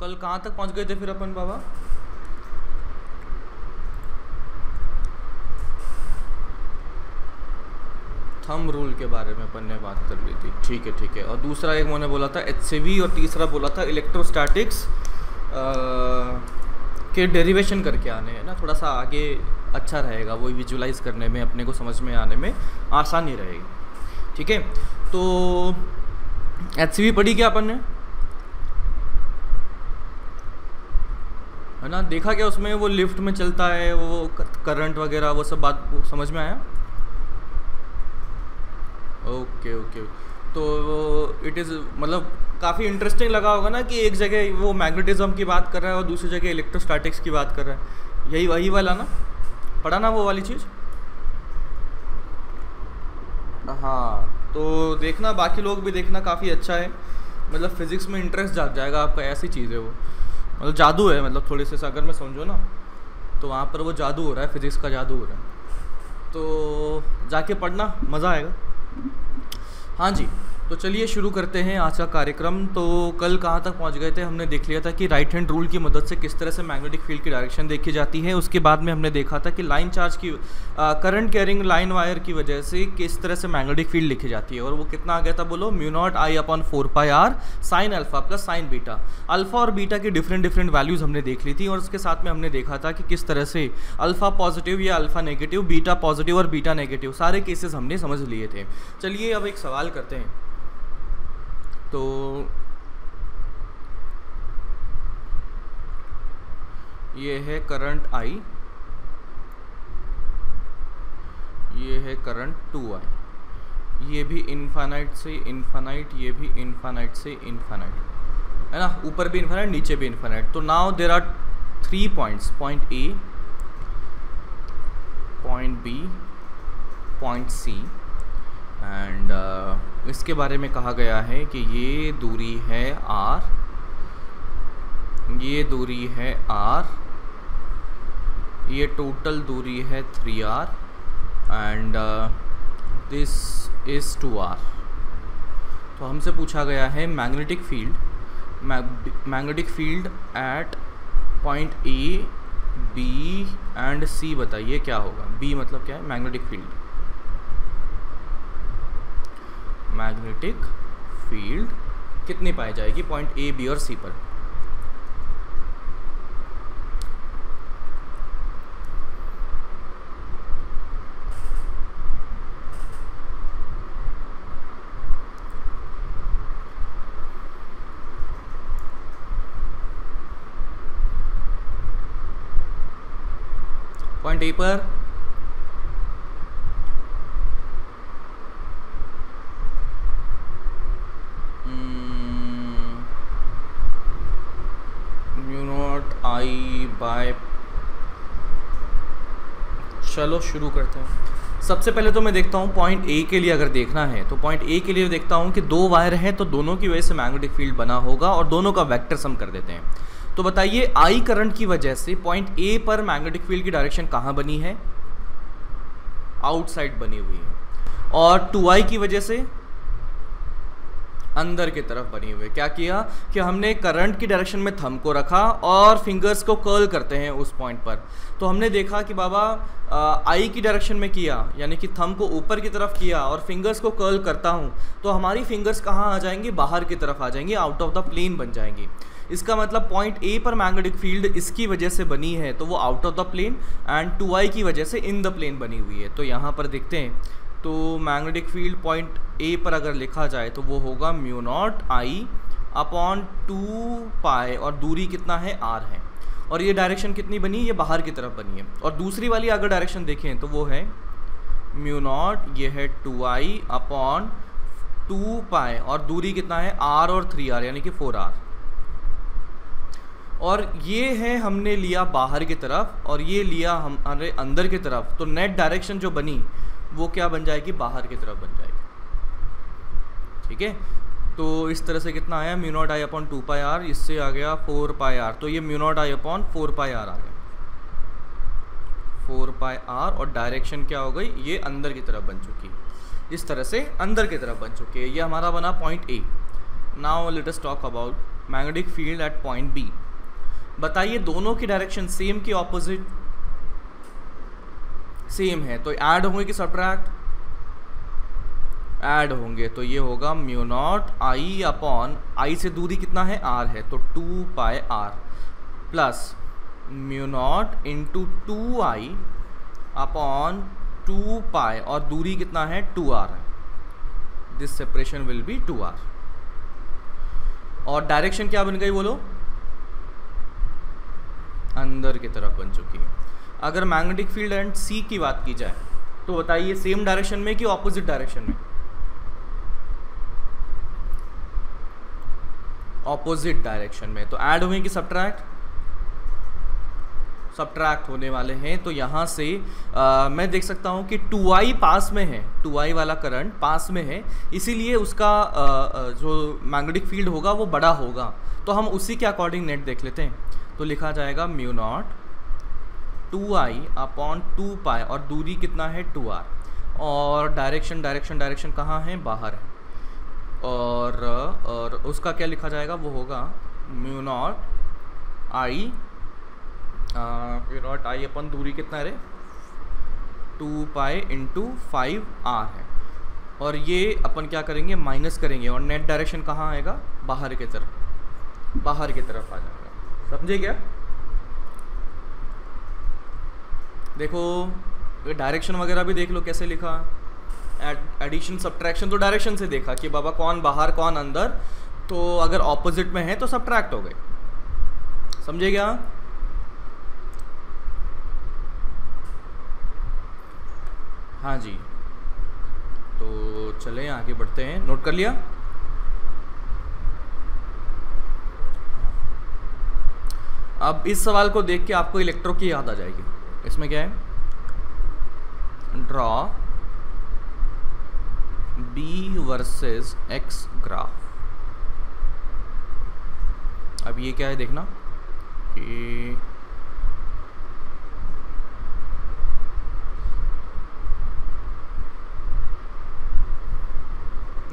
कल कहाँ तक पहुँच गए थे फिर अपन बाबा? थंब रूल के बारे में अपन ने बात कर ली थी, ठीक है ठीक है। और दूसरा एक मैंने बोला था HCV, और तीसरा बोला था इलेक्ट्रोस्टैटिक्स के डेरिवेशन करके आने हैं ना, थोड़ा सा आगे अच्छा रहेगा, वो विजुलाइज करने में अपने को समझ में आने में आसानी रहेगी। ठीक है, तो HCV पढ़ी क्या अपन ने, है ना? देखा क्या उसमें? वो लिफ्ट में चलता है, वो करंट वगैरह वो सब बात समझ में आया? Okay okay. तो इट इज़ मतलब काफ़ी इंटरेस्टिंग लगा होगा ना कि एक जगह वो मैग्नेटिज्म की बात कर रहा है और दूसरी जगह इलेक्ट्रोस्टैटिक्स की बात कर रहा है। यही वही वाला ना, पढ़ा ना वो वाली चीज़? हाँ, तो देखना, बाकी लोग भी देखना, काफ़ी अच्छा है। मतलब फिज़िक्स में इंटरेस्ट जाग जाएगा आपका, ऐसी चीज़ है वो। मतलब जादू है, मतलब थोड़े से अगर मैं समझो ना, तो वहाँ पर वो जादू हो रहा है, फिज़िक्स का जादू हो रहा है। तो जाके पढ़ना, मज़ा आएगा। हाँ जी, तो चलिए शुरू करते हैं आज का कार्यक्रम। तो कल कहाँ तक पहुँच गए थे? हमने देख लिया था कि राइट हैंड रूल की मदद से किस तरह से मैग्नेटिक फील्ड की डायरेक्शन देखी जाती है। उसके बाद में हमने देखा था कि लाइन चार्ज की करंट कैरिंग लाइन वायर की वजह से किस तरह से मैग्नेटिक फील्ड लिखी जाती है। और वो कितना आ गया था बोलो? μ0I/4πr sign alpha plus sine beta. Alpha और बीटा की डिफरेंट वैल्यूज़ हमने देख ली थी, और उसके साथ में हमने देखा था कि किस तरह से अल्फा पॉजिटिव या अल्फा नेगेटिव, बीटा पॉजिटिव और बीटा नेगेटिव, सारे केसेस हमने समझ लिए थे। चलिए अब एक सवाल करते हैं। तो ये है करंट I, ये है करंट 2I, ये भी इनफाइनाइट से इनफाइनाइट, ये भी इनफाइनाइट से इनफाइनाइट, है ना? ऊपर भी इनफाइनाइट, नीचे भी इनफाइनाइट। तो now there are 3 points, point A, point B, point C, and इसके बारे में कहा गया है कि ये दूरी है R, ये दूरी है R, ये टोटल दूरी है 3R, and this is 2R। तो हमसे पूछा गया है magnetic field at point A, B and C, बताइए क्या होगा? B मतलब क्या है? मैग्नेटिक फील्ड कितनी पाई जाएगी पॉइंट A, B और C पर? पॉइंट A पर μ0I/, चलो शुरू करते हैं। सबसे पहले तो मैं देखता हूँ पॉइंट A के लिए, अगर देखना है तो पॉइंट A के लिए देखता हूँ कि 2 वायर हैं, तो दोनों की वजह से मैग्नेटिक फील्ड बना होगा, और दोनों का वेक्टर सम कर देते हैं। तो बताइए I करंट की वजह से पॉइंट A पर मैग्नेटिक फील्ड की डायरेक्शन कहाँ बनी है? आउटसाइड बनी हुई है। और 2I की वजह से अंदर की तरफ बनी हुई है। क्या किया कि हमने करंट की डायरेक्शन में थंब को रखा और फिंगर्स को कर्ल करते हैं उस पॉइंट पर। तो हमने देखा कि बाबा आई की डायरेक्शन में किया, यानी कि थंब को ऊपर की तरफ किया और फिंगर्स को कर्ल करता हूँ, तो हमारी फिंगर्स कहाँ आ जाएंगी? बाहर की तरफ आ जाएंगी, आउट ऑफ द प्लेन बन जाएंगी। इसका मतलब पॉइंट A पर मैग्नेटिक फील्ड इसकी वजह से बनी है, तो वो out of the plane, and 2I की वजह से इन द प्लेन बनी हुई है। तो यहाँ पर देखते हैं, तो मैग्नेटिक फील्ड पॉइंट A पर अगर लिखा जाए तो वो होगा μ0I/2π, और दूरी कितना है? R है। और ये डायरेक्शन कितनी बनी? ये बाहर की तरफ बनी है। और दूसरी वाली अगर डायरेक्शन देखें तो वो है μ0, ये है 2I/2π, और दूरी कितना है? R और 3R, यानी कि 4R। और ये है हमने लिया बाहर की तरफ, और ये लिया हमारे अंदर की तरफ। तो नेट डायरेक्शन जो बनी वो क्या बन जाएगी? बाहर की तरफ बन जाएगी। ठीक है, तो इस तरह से कितना आया? μ0I/2πr, इससे आ गया 4πr। तो ये μ0I/4πr आ गया, 4πr, और डायरेक्शन क्या हो गई? ये अंदर की तरफ बन चुकी, इस तरह से अंदर की तरफ बन चुकी है। ये हमारा बना point A। Now let us talk about magnetic field at point B. बताइए दोनों की डायरेक्शन सेम की ऑपोजिट? सेम है, तो ऐड होंगे कि सब्ट्रैक्ट? ऐड होंगे, तो ये होगा mu naught I upon I से दूरी कितना है r है, तो 2 पाई r plus mu naught into 2i upon 2 पाई और दूरी कितना है 2r है, this separation will be 2r। और डायरेक्शन क्या बन गई बोलो? अंदर की तरफ बन चुकी है। अगर मैग्नेटिक फील्ड एंड सी की बात की जाए तो बताइए सेम डायरेक्शन में कि ऑपोजिट डायरेक्शन में? ऑपोजिट डायरेक्शन में, तो ऐड होंगे कि सब्ट्रैक्ट? सब्ट्रैक्ट होने वाले हैं। तो यहाँ से मैं देख सकता हूँ कि 2i पास में है, 2i वाला करंट पास में है, इसीलिए उसका जो मैग्नेटिक फील्ड होगा वो बड़ा होगा। तो हम उसी के अकॉर्डिंग नेट देख लेते हैं। तो लिखा जाएगा म्यू नॉट 2i अपॉन 2 पाई और दूरी कितना है 2r, और डायरेक्शन डायरेक्शन डायरेक्शन कहाँ है? बाहर है। और उसका क्या लिखा जाएगा? वो होगा म्यू नॉट आई अपन दूरी कितना है 2 पाई इंटू 5r है, और ये अपन क्या करेंगे? माइनस करेंगे, और नेट डायरेक्शन कहाँ आएगा? बाहर की तरफ, बाहर की तरफ आ जाएगा। समझे क्या? देखो डायरेक्शन वगैरह भी देख लो कैसे लिखा। एडिशन सब्ट्रैक्शन तो डायरेक्शन से देखा कि बाबा कौन बाहर कौन अंदर, तो अगर ऑपोजिट में है तो सब्ट्रैक्ट हो गए। समझे क्या? हाँ जी, तो चलें आगे बढ़ते हैं। नोट कर लिया? अब इस सवाल को देख के आपको इलेक्ट्रो की याद आ जाएगी। इसमें क्या है? Draw B versus X graph. अब ये क्या है देखना कि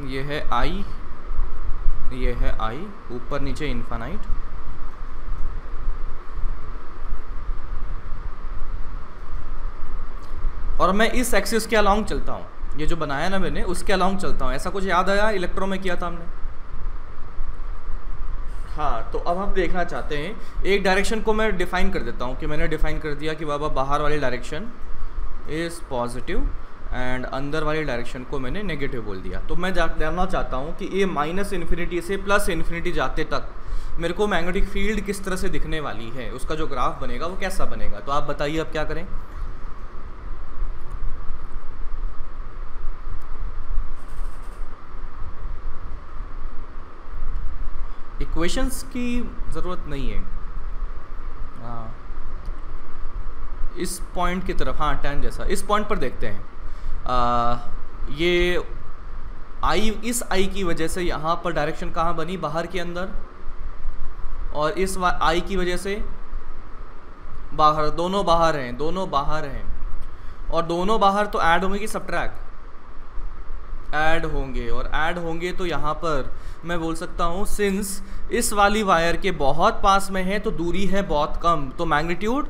ये है I, ये है I, ऊपर नीचे इन्फानाइट, और मैं इस एक्सिस के अलोंग चलता हूँ। ये जो बनाया ना मैंने उसके अलोंग चलता हूँ। ऐसा कुछ याद आया? इलेक्ट्रो में किया था हमने। हाँ, तो अब हम देखना चाहते हैं, एक डायरेक्शन को मैं डिफाइन कर देता हूँ कि मैंने डिफाइन कर दिया कि बाबा बाहर वाली डायरेक्शन इज़ पॉजिटिव एंड अंदर वाली डायरेक्शन को मैंने नेगेटिव बोल दिया। तो मैं जानना चाहता हूँ कि ये माइनस इन्फिनिटी से प्लस इन्फिनिटी जाते तक मेरे को मैग्नेटिक फील्ड किस तरह से दिखने वाली है, उसका जो ग्राफ बनेगा वो कैसा बनेगा। तो आप बताइए अब क्या करें? इक्वेशंस की ज़रूरत नहीं है। हाँ, इस पॉइंट की तरफ, हाँ टैन जैसा, इस पॉइंट पर देखते हैं। ये आई, इस आई की वजह से यहाँ पर डायरेक्शन कहाँ बनी? बाहर के अंदर, और इस आई की वजह से बाहर। दोनों बाहर हैं, दोनों बाहर हैं, और दोनों बाहर तो ऐड होंगे कि सब्ट्रैक्ट? ऐड होंगे, और ऐड होंगे तो यहाँ पर मैं बोल सकता हूँ सिंस इस वाली वायर के बहुत पास में है तो दूरी है बहुत कम, तो मैग्नीट्यूड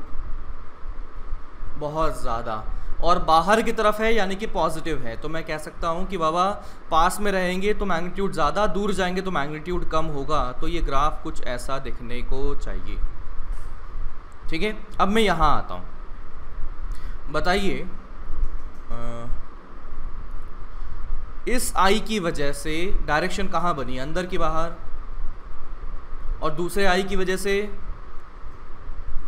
बहुत ज़्यादा, और बाहर की तरफ है यानी कि पॉजिटिव है। तो मैं कह सकता हूँ कि बाबा पास में रहेंगे तो मैग्नीट्यूड ज़्यादा, दूर जाएंगे तो मैग्नीट्यूड कम होगा। तो ये ग्राफ कुछ ऐसा दिखने को चाहिए। ठीक है, अब मैं यहाँ आता हूँ। बताइए इस आई की वजह से डायरेक्शन कहाँ बनी? अंदर की बाहर, और दूसरे आई की वजह से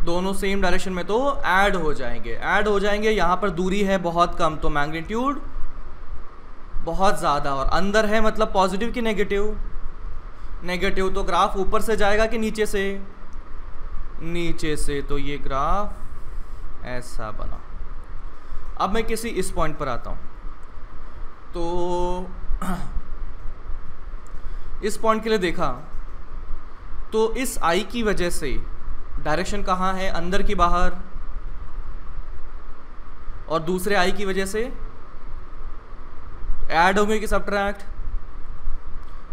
दोनों सेम डायरेक्शन में तो ऐड हो जाएंगे, ऐड हो जाएंगे। यहाँ पर दूरी है बहुत कम तो मैग्नीट्यूड बहुत ज़्यादा, और अंदर है मतलब पॉजिटिव कि नेगेटिव? नेगेटिव। तो ग्राफ ऊपर से जाएगा कि नीचे से? नीचे से। तो ये ग्राफ ऐसा बना। अब मैं किसी इस पॉइंट पर आता हूँ, तो इस पॉइंट के लिए देखा तो इस आई की वजह से डायरेक्शन कहाँ है? अंदर की बाहर, और दूसरे आई की वजह से ऐड होंगे कि सब्ट्रैक्ट?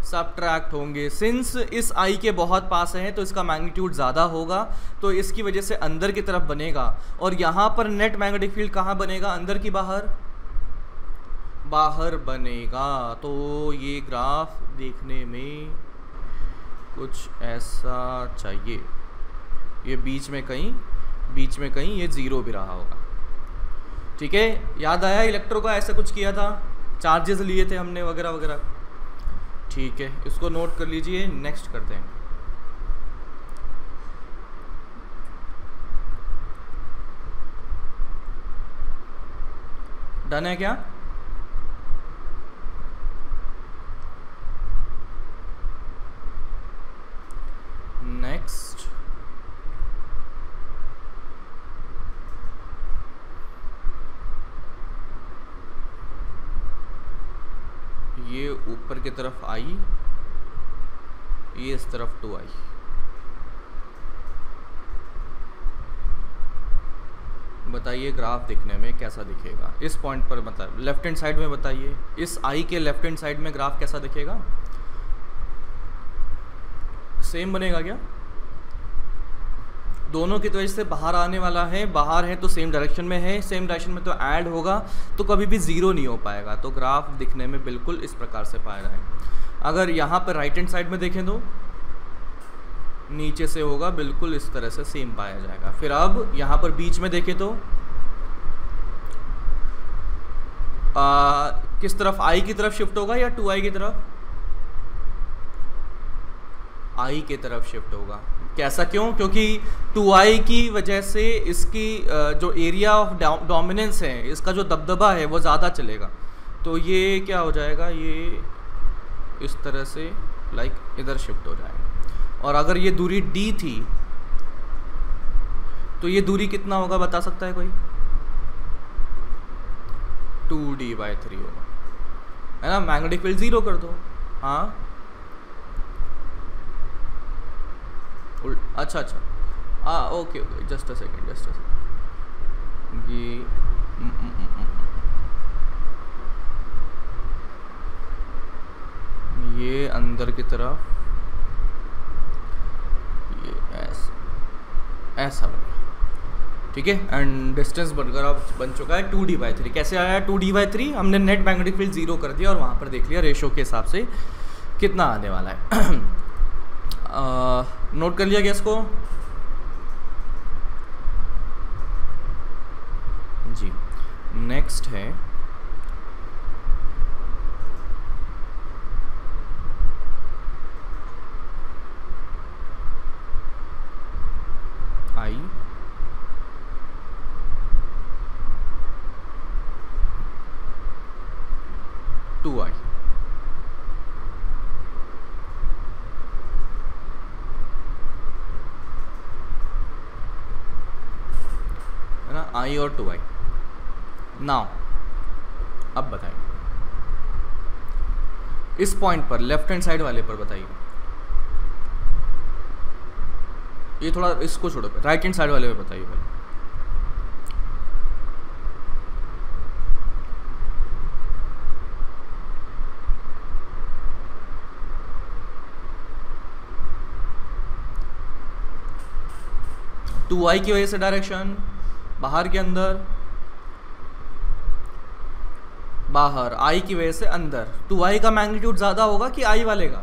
सब्ट्रैक्ट होंगे। सिंस इस आई के बहुत पास हैं तो इसका मैग्नीट्यूड ज़्यादा होगा, तो इसकी वजह से अंदर की तरफ बनेगा। और यहाँ पर नेट मैग्नेटिक फील्ड कहाँ बनेगा, अंदर की बाहर, बाहर बनेगा। तो ये ग्राफ देखने में कुछ ऐसा चाहिए, ये बीच में कहीं ये ज़ीरो भी रहा होगा। ठीक है, याद आया इलेक्ट्रो का ऐसा कुछ किया था, चार्जेस लिए थे हमने वगैरह वगैरह। ठीक है, इसको नोट कर लीजिए, नेक्स्ट करते हैं। डन है क्या? नेक्स्ट, ये ऊपर की तरफ आई, ये इस तरफ 2 आई। बताइए ग्राफ दिखने में कैसा दिखेगा इस पॉइंट पर, मतलब लेफ्ट हैंड साइड में बताइए, इस आई के लेफ्ट हैंड साइड में ग्राफ कैसा दिखेगा? सेम बनेगा क्या? दोनों की तो वजह से बाहर आने वाला है, बाहर है तो सेम डायरेक्शन में है, सेम डायरेक्शन में तो ऐड होगा, तो कभी भी ज़ीरो नहीं हो पाएगा। तो ग्राफ दिखने में बिल्कुल इस प्रकार से पाया जाए। अगर यहाँ पर राइट हैंड साइड में देखें तो नीचे से होगा, बिल्कुल इस तरह से सेम पाया जाएगा। फिर अब यहाँ पर बीच में देखें तो किस तरफ, आई की तरफ शिफ्ट होगा या 2i की तरफ? आई की तरफ शिफ्ट होगा। कैसा, क्यों? क्योंकि 2i की वजह से इसकी जो एरिया ऑफ डोमिनेंस है, इसका जो दबदबा है वो ज़्यादा चलेगा। तो ये क्या हो जाएगा, ये इस तरह से लाइक इधर शिफ्ट हो जाएगा। और अगर ये दूरी d थी तो ये दूरी कितना होगा, बता सकता है कोई? 2d/3 होगा, है ना। मैग्नेटिक फील्ड 0 कर दो। हाँ, अच्छा, ओके, जस्ट अ सेकेंड, ये अंदर की तरफ ये ऐसा बनेगा। ठीक है, एंड डिस्टेंस बनकर अब बन चुका है 2d/3। कैसे आया 2d/3? हमने नेट मैग्नेटिक फील्ड 0 कर दिया और वहाँ पर देख लिया रेशो के हिसाब से कितना आने वाला है। नोट कर लिया गया इसको जी। नेक्स्ट है आई, टू आई। है ना, आई और 2i। नाउ अब बताइए इस पॉइंट पर, लेफ्ट हैंड साइड वाले पर बताइए। ये थोड़ा इसको छोड़ो, राइट हैंड साइड वाले पे बताइए पहले। टू आई की वजह से डायरेक्शन बाहर के अंदर, बाहर, आई की वजह से अंदर। 2i का मैग्नीट्यूड ज़्यादा होगा कि आई वाले का?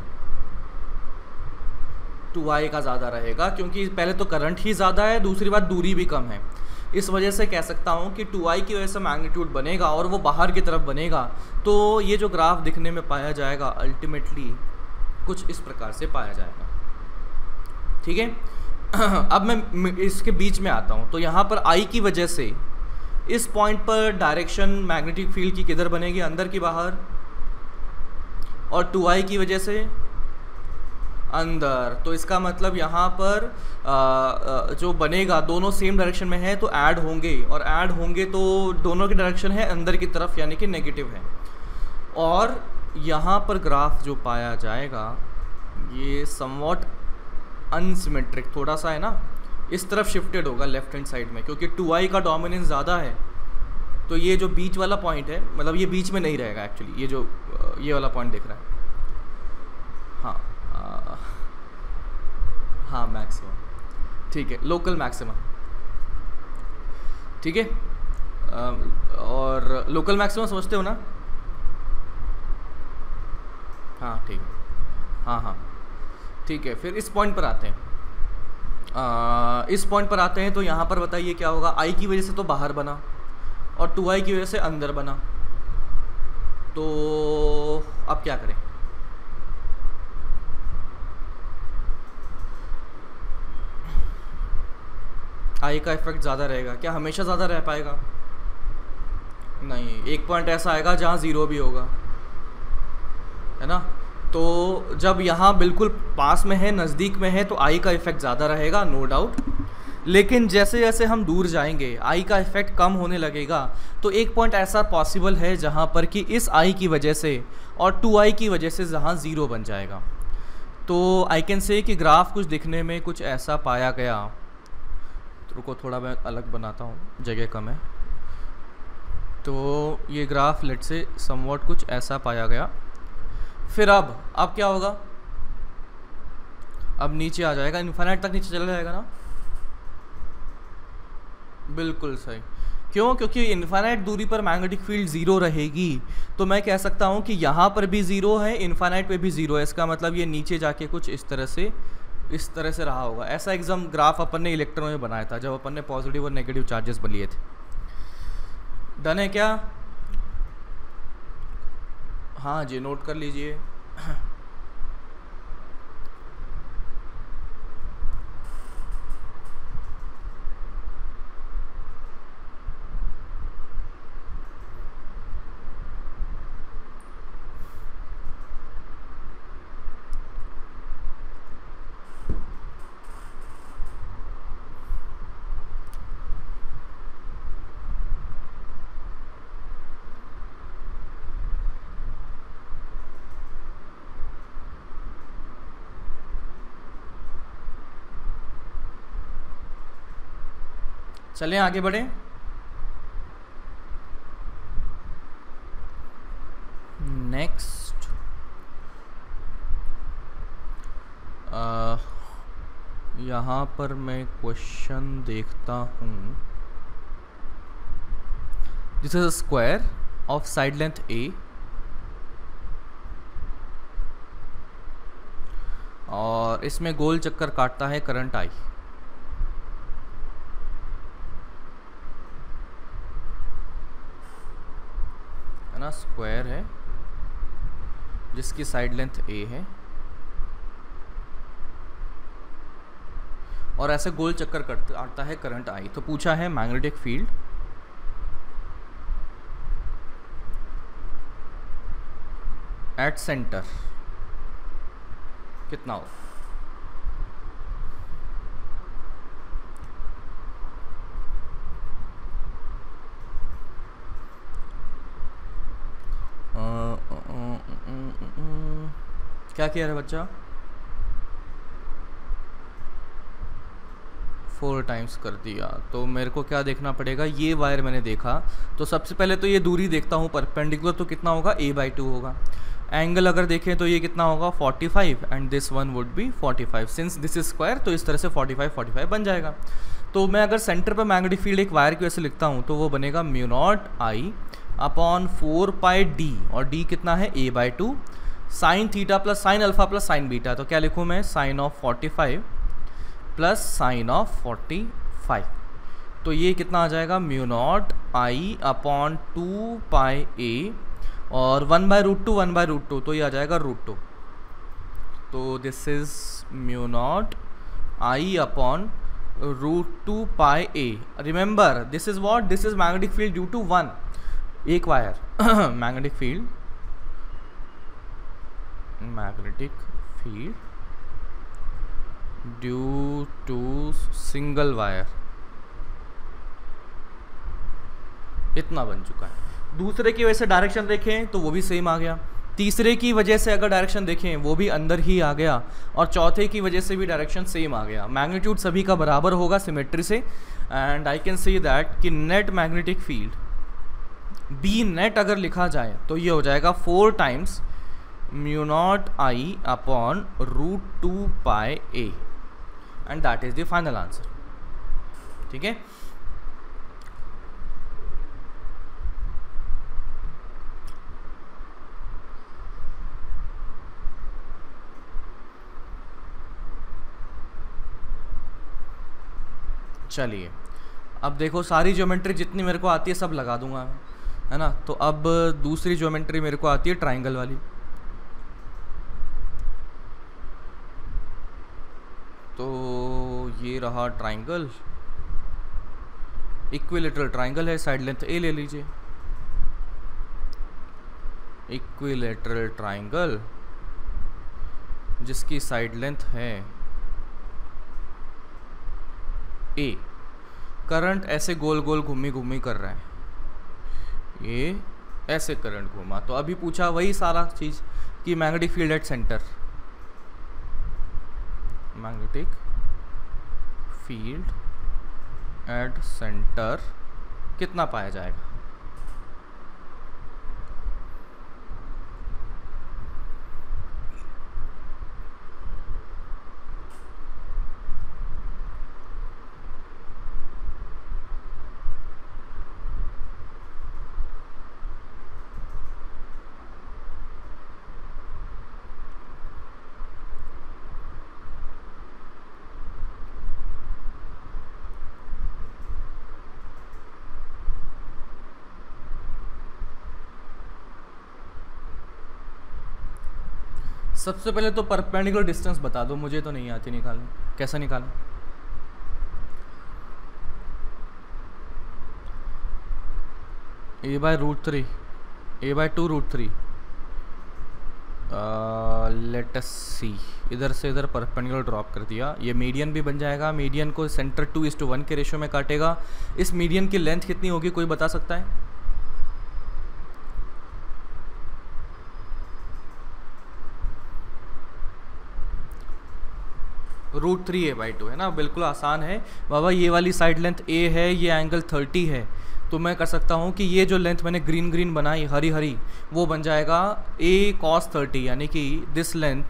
2i का ज़्यादा रहेगा, क्योंकि पहले तो करंट ही ज़्यादा है, दूसरी बात दूरी भी कम है। इस वजह से कह सकता हूँ कि 2i की वजह से मैग्नीट्यूड बनेगा और वो बाहर की तरफ बनेगा। तो ये जो ग्राफ दिखने में पाया जाएगा अल्टीमेटली कुछ इस प्रकार से पाया जाएगा। ठीक है, अब मैं इसके बीच में आता हूँ। तो यहाँ पर i की वजह से इस पॉइंट पर डायरेक्शन मैग्नेटिक फील्ड की किधर बनेगी, अंदर की बाहर, और 2i की वजह से अंदर। तो इसका मतलब यहाँ पर जो बनेगा दोनों सेम डायरेक्शन में है तो ऐड होंगे, और ऐड होंगे तो दोनों की डायरेक्शन है अंदर की तरफ, यानी कि नेगेटिव है। और यहाँ पर ग्राफ जो पाया जाएगा ये समवॉट अनसिमेट्रिक थोड़ा सा है ना, इस तरफ शिफ्टेड होगा लेफ्ट हैंड साइड में, क्योंकि 2i का डोमिनेंस ज़्यादा है। तो ये जो बीच वाला पॉइंट है, मतलब ये बीच में नहीं रहेगा एक्चुअली, ये जो ये वाला पॉइंट दिख रहा है ठीक है, लोकल मैक्सिमा, ठीक है। और लोकल मैक्सिमा समझते हो ना? हाँ ठीक है, हाँ हाँ ठीक है। फिर इस पॉइंट पर आते हैं, इस पॉइंट पर आते हैं। तो यहाँ पर बताइए क्या होगा, आई की वजह से तो बाहर बना और 2i की वजह से अंदर बना, तो अब क्या करें? आई का इफेक्ट ज़्यादा रहेगा क्या? हमेशा ज़्यादा रह पाएगा? नहीं, एक पॉइंट ऐसा आएगा जहाँ ज़ीरो भी होगा, है ना। तो जब यहाँ बिल्कुल पास में है, नज़दीक में है, तो आई का इफेक्ट ज़्यादा रहेगा, नो डाउट। लेकिन जैसे जैसे हम दूर जाएंगे आई का इफेक्ट कम होने लगेगा। तो एक पॉइंट ऐसा पॉसिबल है जहाँ पर कि इस आई की वजह से और 2i की वजह से जहाँ ज़ीरो बन जाएगा। तो आई कैन से कि ग्राफ कुछ दिखने में कुछ ऐसा पाया गया। तो रुको थोड़ा मैं अलग बनाता हूँ, जगह कम है। तो ये ग्राफ लेट से समवॉट कुछ ऐसा पाया गया। फिर अब क्या होगा? अब नीचे आ जाएगा, इन्फिनिट तक नीचे चला जाएगा ना। बिल्कुल सही। क्यों? क्योंकि इन्फिनिट दूरी पर मैग्नेटिक फील्ड ज़ीरो रहेगी। तो मैं कह सकता हूँ कि यहाँ पर भी ज़ीरो है, इन्फिनिट पे भी ज़ीरो है। इसका मतलब ये नीचे जाके कुछ इस तरह से रहा होगा। ऐसा एग्जाम ग्राफ अपन ने इलेक्ट्रॉन में बनाया था जब अपन ने पॉजिटिव और नेगेटिव चार्जेस लिए थे। डन है क्या? हाँ जी, नोट कर लीजिए। चलें आगे बढ़ें। नेक्स्ट यहाँ पर मैं क्वेश्चन देखता हूँ। This is a square of side length a और इसमें गोल चक्कर काटता है करंट I। स्क्वायर है जिसकी साइड लेंथ a है और ऐसे गोल चक्कर काटता है करंट I। तो पूछा है मैग्नेटिक फील्ड एट सेंटर कितना हो। क्या किया है बच्चा? 4 टाइम्स कर दिया। तो मेरे को क्या देखना पड़ेगा? ये वायर मैंने देखा, तो सबसे पहले तो ये दूरी देखता हूँ परपेंडिकुलर, तो कितना होगा? a/2 होगा। एंगल अगर देखें तो ये कितना होगा? 45 and this one would B 45। Since this is square तो इस तरह से 45 बन जाएगा। तो मैं अगर सेंटर पर मैग्नेटिक फील्ड एक वायर की वजह से लिखता हूँ तो वो बनेगा म्यू0 I अपॉन 4πd और d कितना है? a/2 sine theta plus sine alpha plus sine beta. तो क्या लिखूँ मैं? Sine of 45 plus sine of 45। तो ये कितना आ जाएगा? म्यू0 I अपॉन 2πa और 1/√2 1/√2 तो ये आ जाएगा √2। तो दिस इज म्यू0 I upon √2πa। Remember this is what? This is magnetic field due to 1 एक wire magnetic field due to single wire इतना बन चुका है। दूसरे की वजह से डायरेक्शन देखें तो वो भी सेम आ गया। तीसरे की वजह से अगर डायरेक्शन देखें वो भी अंदर ही आ गया और चौथे की वजह से भी डायरेक्शन सेम आ गया। मैग्नीट्यूड सभी का बराबर होगा सिमेट्री से and I can see that कि net magnetic field B net अगर लिखा जाए तो ये हो जाएगा 4 टाइम्स म्यू0 I upon √2πa। And that is the final answer. ठीक है, चलिए अब देखो सारी ज्योमेट्री जितनी मेरे को आती है सब लगा दूंगा मैं, है ना। तो अब दूसरी ज्योमेट्री मेरे को आती है ट्राइंगल वाली। तो ये रहा ट्राइंगल, इक्विलेटरल ट्राइंगल है, साइड लेंथ ए ले लीजिए। इक्विलेटरल ट्राइंगल जिसकी साइड लेंथ है ए, करंट ऐसे गोल गोल घूमी घूमी कर रहा है, ये ऐसे करंट घूमा। तो अभी पूछा वही सारा चीज कि magnetic field at centre, magnetic field at centre कितना पाया जाएगा। सबसे पहले तो परपेंडिकुलर डिस्टेंस बता दो, मुझे तो नहीं आती निकालनी, कैसा निकालें। a/√3, a/2√3, लेट अस सी, इधर से इधर परपेंडिकुलर ड्रॉप कर दिया, ये मीडियन भी बन जाएगा। मीडियन को सेंटर 2:1 के रेशियो में काटेगा। इस मीडियन की लेंथ कितनी होगी, कोई बता सकता है? √3a/2 है ना, बिल्कुल आसान है बाबा। ये वाली साइड लेंथ a है, ये एंगल 30 है, तो मैं कर सकता हूँ कि ये जो लेंथ मैंने ग्रीन ग्रीन बनाई हरी हरी वो बन जाएगा a cos 30, यानी कि this length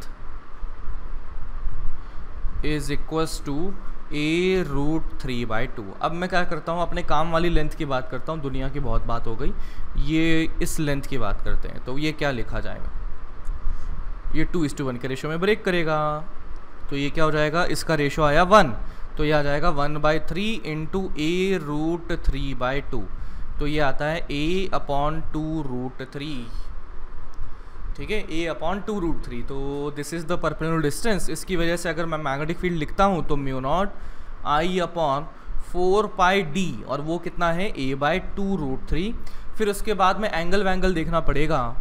is equals to a√3/2। अब मैं क्या करता हूँ, अपने काम वाली लेंथ की बात करता हूँ, दुनिया की बहुत बात हो गई, ये इस लेंथ की बात करते हैं। तो ये क्या लिखा जाएगा, ये 2:1 के रेशियो में ब्रेक करेगा, तो ये क्या हो जाएगा, इसका रेशो आया 1, तो ये आ जाएगा 1/3 इंटू a√3/2, तो ये आता है a/2√3। ठीक है, a/2√3। तो this is the perpendicular distance. इसकी वजह से अगर मैं मैग्नेटिक फील्ड लिखता हूँ तो μ0 I/4πd, और वो कितना है a/2√3। फिर उसके बाद में एंगल वैंगल देखना पड़ेगा,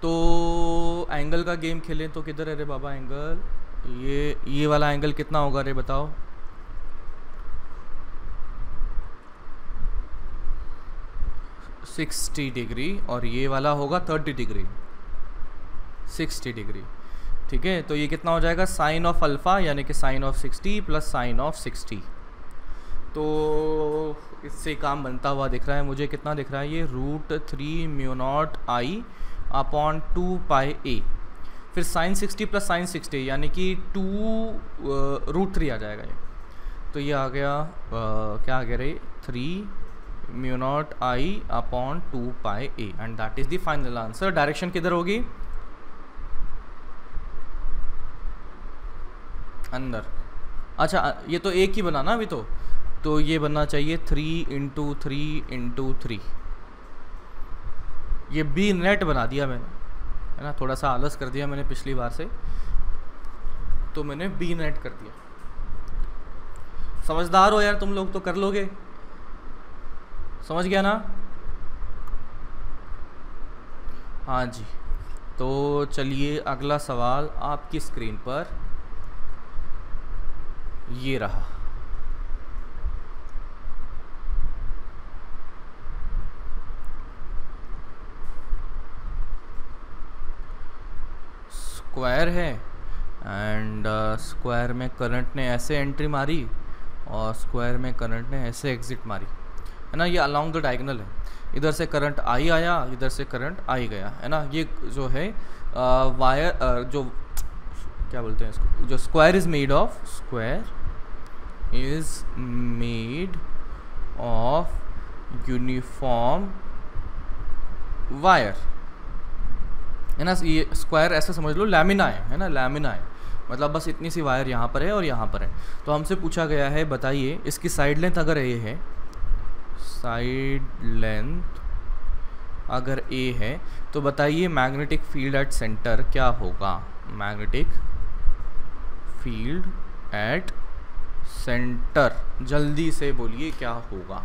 तो एंगल का गेम खेलें तो किधर है रे बाबा एंगल, ये वाला एंगल कितना होगा रे बताओ। $60 डिग्री, और ये वाला होगा 30 डिग्री, 60 डिग्री। ठीक है, तो ये कितना हो जाएगा, साइन ऑफ अल्फ़ा यानी कि sine of 60 plus sine of 60। तो इससे काम बनता हुआ दिख रहा है मुझे, कितना दिख रहा है ये, √3 μ0I/2πa, फिर साइन 60 प्लस साइन 60 यानी कि 2√3 आ जाएगा ये। तो ये आ गया क्या आ गया रे, 3 μ0I/2πa, and that is the final answer. Direction किधर होगी, अंदर। अच्छा ये तो एक ही बना ना अभी, तो ये बनना चाहिए 3 × 3 × 3। ये बी नेट बना दिया मैंने, है ना, थोड़ा सा आलस कर दिया मैंने पिछली बार से, तो मैंने बी नेट कर दिया। समझदार हो यार तुम लोग, तो कर लोगे, समझ गया ना। हाँ जी, तो चलिए अगला सवाल आपकी स्क्रीन पर ये रहा। स्क्वायर है, एंड स्क्वायर में करंट ने ऐसे एंट्री मारी और स्क्वायर में करंट ने ऐसे एग्जिट मारी, है ना। ये अलोंग द डायगोनल है, इधर से करंट आई आया, इधर से करंट आई गया, है ना। ये जो है वायर जो क्या बोलते हैं इसको, जो square is made of, square is made of uniform wire, है ना। ये स्क्वायर ऐसा समझ लो लैमिना है ना, लैमिना है, मतलब बस इतनी सी वायर यहाँ पर है और यहाँ पर है। तो हमसे पूछा गया है, बताइए इसकी साइड लेंथ अगर ए है, साइड लेंथ अगर ए है, तो बताइए मैग्नेटिक फील्ड एट सेंटर क्या होगा। मैग्नेटिक फील्ड एट सेंटर, जल्दी से बोलिए क्या होगा।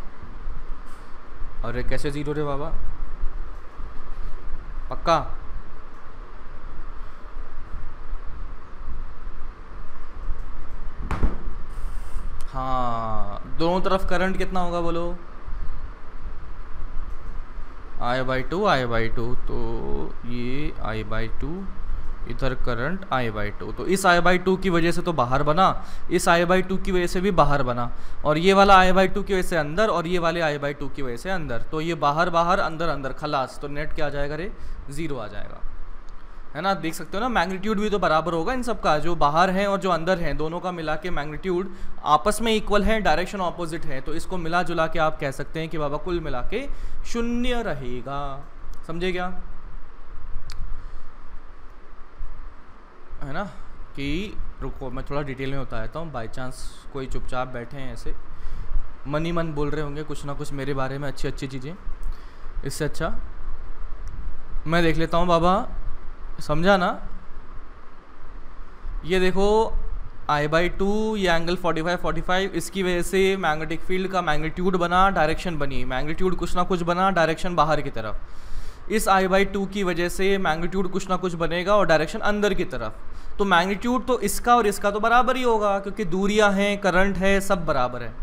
अरे कैसे जीरो रे बाबा, पक्का? हाँ, दोनों तरफ करंट कितना होगा बोलो, I/2 I/2, तो ये I/2, इधर करंट I/2, तो इस I/2 की वजह से तो बाहर बना, इस I/2 की वजह से भी बाहर बना, और ये वाला I/2 की वजह से अंदर, और ये वाले I/2 की वजह से अंदर, तो ये बाहर बाहर अंदर अंदर, खलास, तो नेट क्या आ जाएगा रे, ज़ीरो आ जाएगा, है ना। देख सकते हो ना, मैग्नीट्यूड भी तो बराबर होगा इन सब का, जो बाहर है और जो अंदर है दोनों का मिला के मैग्नीट्यूड आपस में इक्वल है, डायरेक्शन ऑपोजिट है, तो इसको मिला जुला के आप कह सकते हैं कि बाबा कुल मिला के शून्य रहेगा। समझे क्या, है ना। कि रुको मैं थोड़ा डिटेल में बता देता हूँ, बाई चांस कोई चुपचाप बैठे हैं ऐसे मन ही मन बोल रहे होंगे कुछ ना कुछ मेरे बारे में अच्छी अच्छी चीज़ें, इससे अच्छा मैं देख लेता हूँ बाबा, समझा ना। ये देखो I/2, ये एंगल 45 इसकी वजह से मैग्नेटिक फील्ड का मैग्नीट्यूड बना, डायरेक्शन बनी, मैग्नीट्यूड कुछ ना कुछ बना, डायरेक्शन बाहर की तरफ। इस I/2 की वजह से मैग्नीट्यूड कुछ ना कुछ बनेगा और डायरेक्शन अंदर की तरफ। तो मैग्नीट्यूड तो इसका और इसका तो बराबर ही होगा, क्योंकि दूरियां हैं, करंट है, सब बराबर है।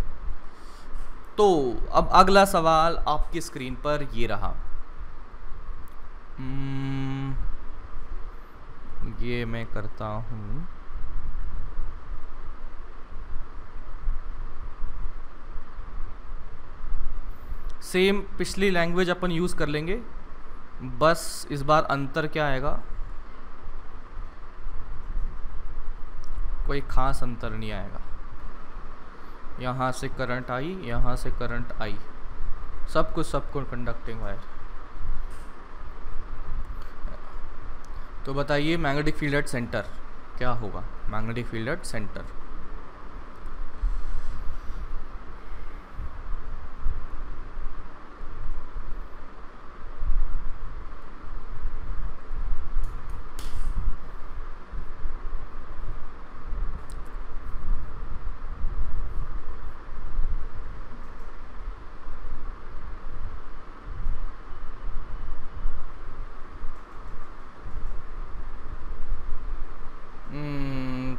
तो अब अगला सवाल आपकी स्क्रीन पर ये रहा, ये मैं करता हूँ, सेम पिछली लैंग्वेज अपन यूज़ कर लेंगे, बस इस बार अंतर क्या आएगा, कोई ख़ास अंतर नहीं आएगा। यहाँ से करंट आई, यहाँ से करंट आई, सब कुछ कंडक्टिंग वायर। तो बताइए मैग्नेटिक फील्ड एट सेंटर क्या होगा, मैग्नेटिक फील्ड एट सेंटर।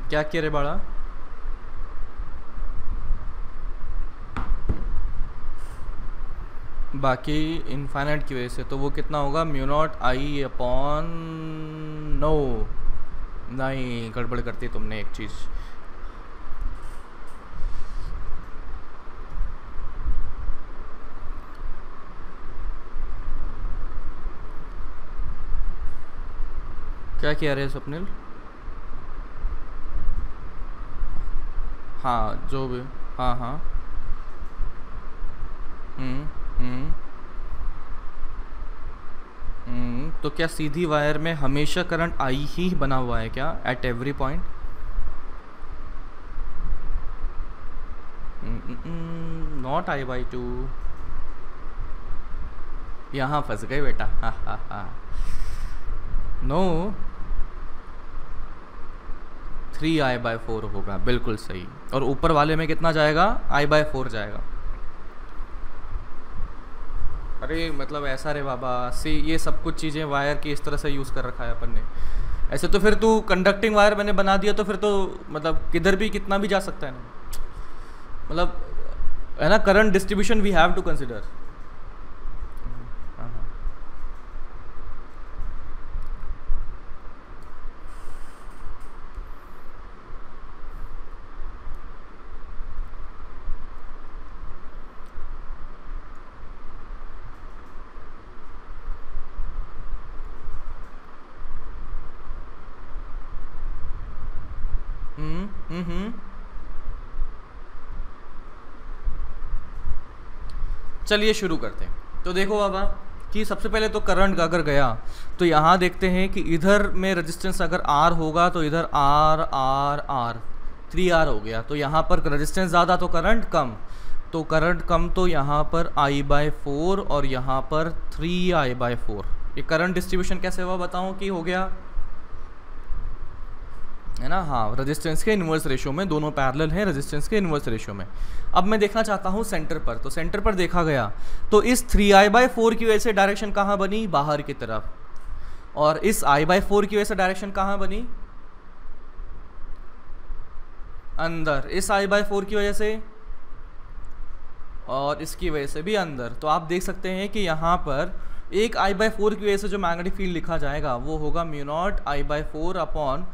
क्या किया रे बाड़ा, बाकी इनफाइनाइट की वजह से, तो वो कितना होगा, μ0I/, नो नहीं, गड़बड़ करती तुमने एक चीज़, क्या किया रे स्वप्निल, हाँ जो भी, हाँ हाँ, तो क्या सीधी वायर में हमेशा करंट आई ही बना हुआ है क्या, at every point? Not I/2, यहाँ फंस गए बेटा, हा हा हा, नो 3I/4 होगा, बिल्कुल सही। और ऊपर वाले में कितना जाएगा, I/4 जाएगा। अरे मतलब ऐसा रे बाबा, सी ये सब कुछ चीज़ें वायर की इस तरह से यूज़ कर रखा है अपन ने। ऐसे तो फिर तू कंडक्टिंग वायर मैंने बना दिया, तो फिर तो मतलब किधर भी कितना भी जा सकता है ना, मतलब है ना, current distribution we have to consider. चलिए शुरू करते हैं। तो देखो बाबा कि सबसे पहले तो करंट अगर गया तो यहाँ देखते हैं कि इधर में रेजिस्टेंस अगर R होगा तो इधर R 3R हो गया, तो यहाँ पर रेजिस्टेंस ज़्यादा तो करंट कम, तो करंट कम तो यहाँ पर I/4 और यहाँ पर 3I/4। ये करंट डिस्ट्रीब्यूशन कैसे हुआ बताऊँ कि हो गया है ना। हाँ, रेजिस्टेंस के इन्वर्स रेशियो में, दोनों पैरेलल हैं रेजिस्टेंस के इन्वर्स रेशियो में। अब मैं देखना चाहता हूँ सेंटर पर, तो सेंटर पर देखा गया तो इस 3I/4 की वजह से डायरेक्शन कहाँ बनी, बाहर की तरफ, और इस I/4 की वजह से डायरेक्शन कहाँ बनी, अंदर, इस I/4 की वजह से और इसकी वजह से भी अंदर। तो आप देख सकते हैं कि यहाँ पर एक I/4 की वजह से जो मैग्नेटिक फील्ड लिखा जाएगा वो होगा μ0 I/4 अपॉन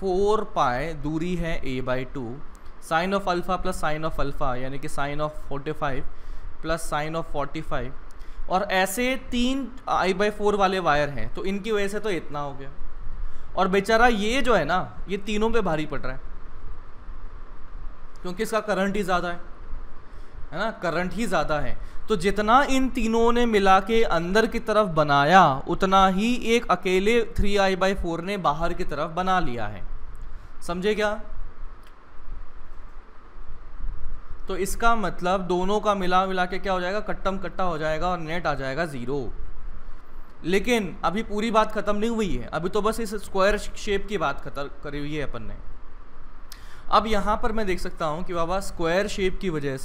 4 पाई, दूरी है a/2, sine of alpha plus sine of alpha यानी कि sine of 45 plus sine of 45, और ऐसे 3 I/4 वाले वायर हैं तो इनकी वजह से तो इतना हो गया। और बेचारा ये जो है ना, ये तीनों पे भारी पड़ रहा है क्योंकि इसका करंट ही ज़्यादा है ना, करंट ही ज़्यादा है। तो जितना इन तीनों ने मिला के अंदर की तरफ बनाया उतना ही एक अकेले 3I/4 ने बाहर की तरफ बना लिया है, समझे क्या। तो इसका मतलब दोनों का मिला के क्या हो जाएगा, कट्टम कट्टा हो जाएगा और नेट आ जाएगा 0। लेकिन अभी पूरी बात खत्म नहीं हुई है, अभी तो बस इस स्क्वायर शेप की बात खत्म करी हुई है अपन ने। अब यहाँ पर मैं देख सकता हूँ कि बाबा स्क्वायर शेप की वजह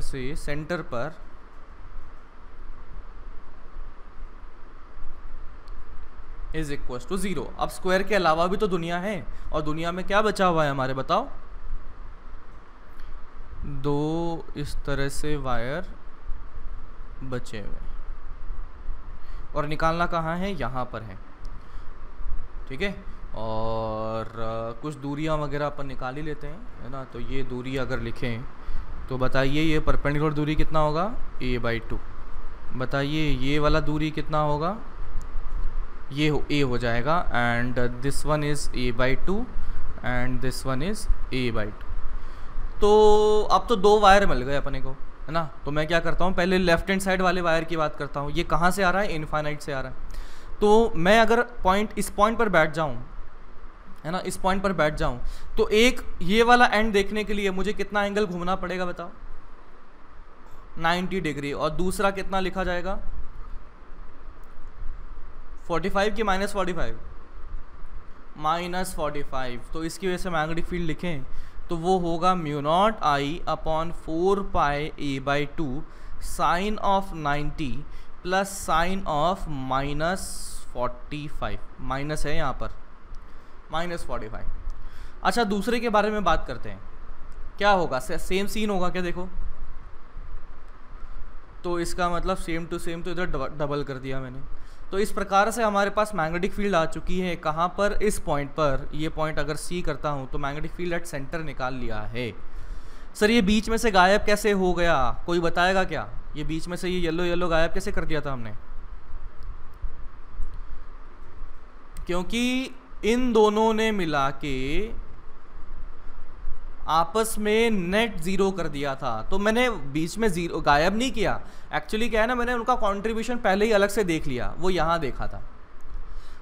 से सेंटर पर इज इक्वल टू 0। अब स्क्वायर के अलावा भी तो दुनिया है, और दुनिया में क्या बचा हुआ है हमारे, बताओ, 2 इस तरह से वायर बचे हुए, और निकालना कहाँ है, यहाँ पर है, ठीक है। और कुछ दूरियां वगैरह अपन निकाल ही लेते हैं, है ना। तो ये दूरी अगर लिखें तो बताइए ये परपेंडिकुलर दूरी कितना होगा, a/2। बताइए ये वाला दूरी कितना होगा, ये a हो जाएगा, and this one is a/2 and this one is a/2। तो अब तो 2 वायर मिल गए अपने को, है ना। तो मैं क्या करता हूँ, पहले लेफ्ट हैंड साइड वाले वायर की बात करता हूँ। ये कहाँ से आ रहा है, इनफाइनाइट से आ रहा है। तो मैं अगर इस पॉइंट पर बैठ जाऊँ, है ना, इस पॉइंट पर बैठ जाऊं तो एक ये वाला एंड देखने के लिए मुझे कितना एंगल घूमना पड़ेगा बताओ, 90 डिग्री, और दूसरा कितना लिखा जाएगा, 45 की -45, -45। तो इसकी वजह से मैग्नेटिक फील्ड लिखें तो वो होगा μ0 I upon 4 pi a/2 sine of 90 plus sine of -45, minus है यहाँ पर, -45। अच्छा, दूसरे के बारे में बात करते हैं, क्या होगा, सेम सीन होगा क्या, देखो। तो इसका मतलब सेम टू सेम, तो इधर डबल कर दिया मैंने। तो इस प्रकार से हमारे पास मैग्नेटिक फील्ड आ चुकी है, कहाँ पर, इस पॉइंट पर। ये पॉइंट अगर C करता हूँ तो मैग्नेटिक फील्ड एट सेंटर निकाल लिया है। सर ये बीच में से गायब कैसे हो गया, कोई बताएगा क्या, ये बीच में से ये येलो येलो गायब कैसे कर दिया था हमने, क्योंकि इन दोनों ने मिला के आपस में नेट 0 कर दिया था। तो मैंने बीच में 0 गायब नहीं किया, एक्चुअली क्या है ना, मैंने उनका कंट्रीब्यूशन पहले ही अलग से देख लिया, वो यहाँ देखा था।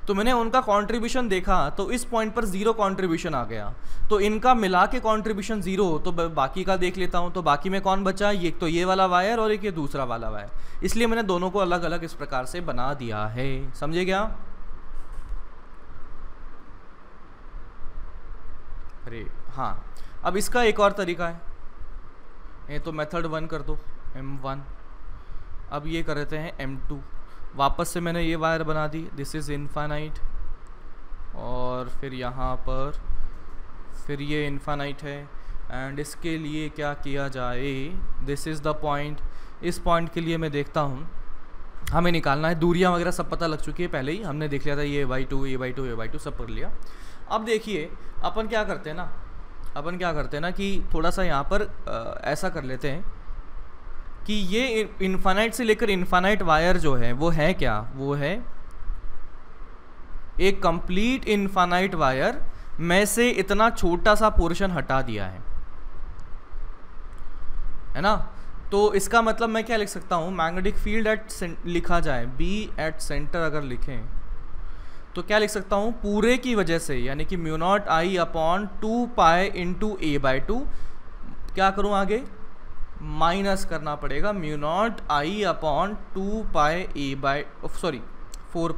तो मैंने उनका कंट्रीब्यूशन देखा तो इस पॉइंट पर 0 कंट्रीब्यूशन आ गया, तो इनका मिला के कंट्रीब्यूशन 0, तो बाकी का देख लेता हूँ। तो बाकी में कौन बचा, एक तो ये वाला वायर और एक ये दूसरा वाला वायर, इसलिए मैंने दोनों को अलग अलग इस प्रकार से बना दिया है, समझे क्या। अरे हाँ, अब इसका एक और तरीका है, ये तो मेथड 1 कर दो, M1। अब ये कर देते हैं M2। वापस से मैंने ये वायर बना दी, दिस इज़ इनफाइनाइट, और फिर यहाँ पर फिर ये इनफाइनाइट है, एंड इसके लिए क्या किया जाए, दिस इज़ द पॉइंट। इस पॉइंट के लिए मैं देखता हूँ, हमें निकालना है, दूरियाँ वगैरह सब पता लग चुकी है, पहले ही हमने देख लिया था, ये a/2 सब कर लिया। अब देखिए अपन क्या करते हैं ना कि थोड़ा सा यहाँ पर ऐसा कर लेते हैं कि ये इनफाइनाइट से लेकर इनफाइनाइट वायर जो है वो है क्या, वो है एक कंप्लीट इनफाइनाइट वायर में से इतना छोटा सा पोर्शन हटा दिया है ना। तो इसका मतलब मैं क्या लिख सकता हूँ, मैग्नेटिक फील्ड एट लिखा जाए बी एट सेंटर अगर लिखें तो क्या लिख सकता हूँ, पूरे की वजह से यानी कि mu naught I upon 2 pi into a by 2, क्या करूँ आगे माइनस करना पड़ेगा mu naught I upon 2 pi a by sorry 4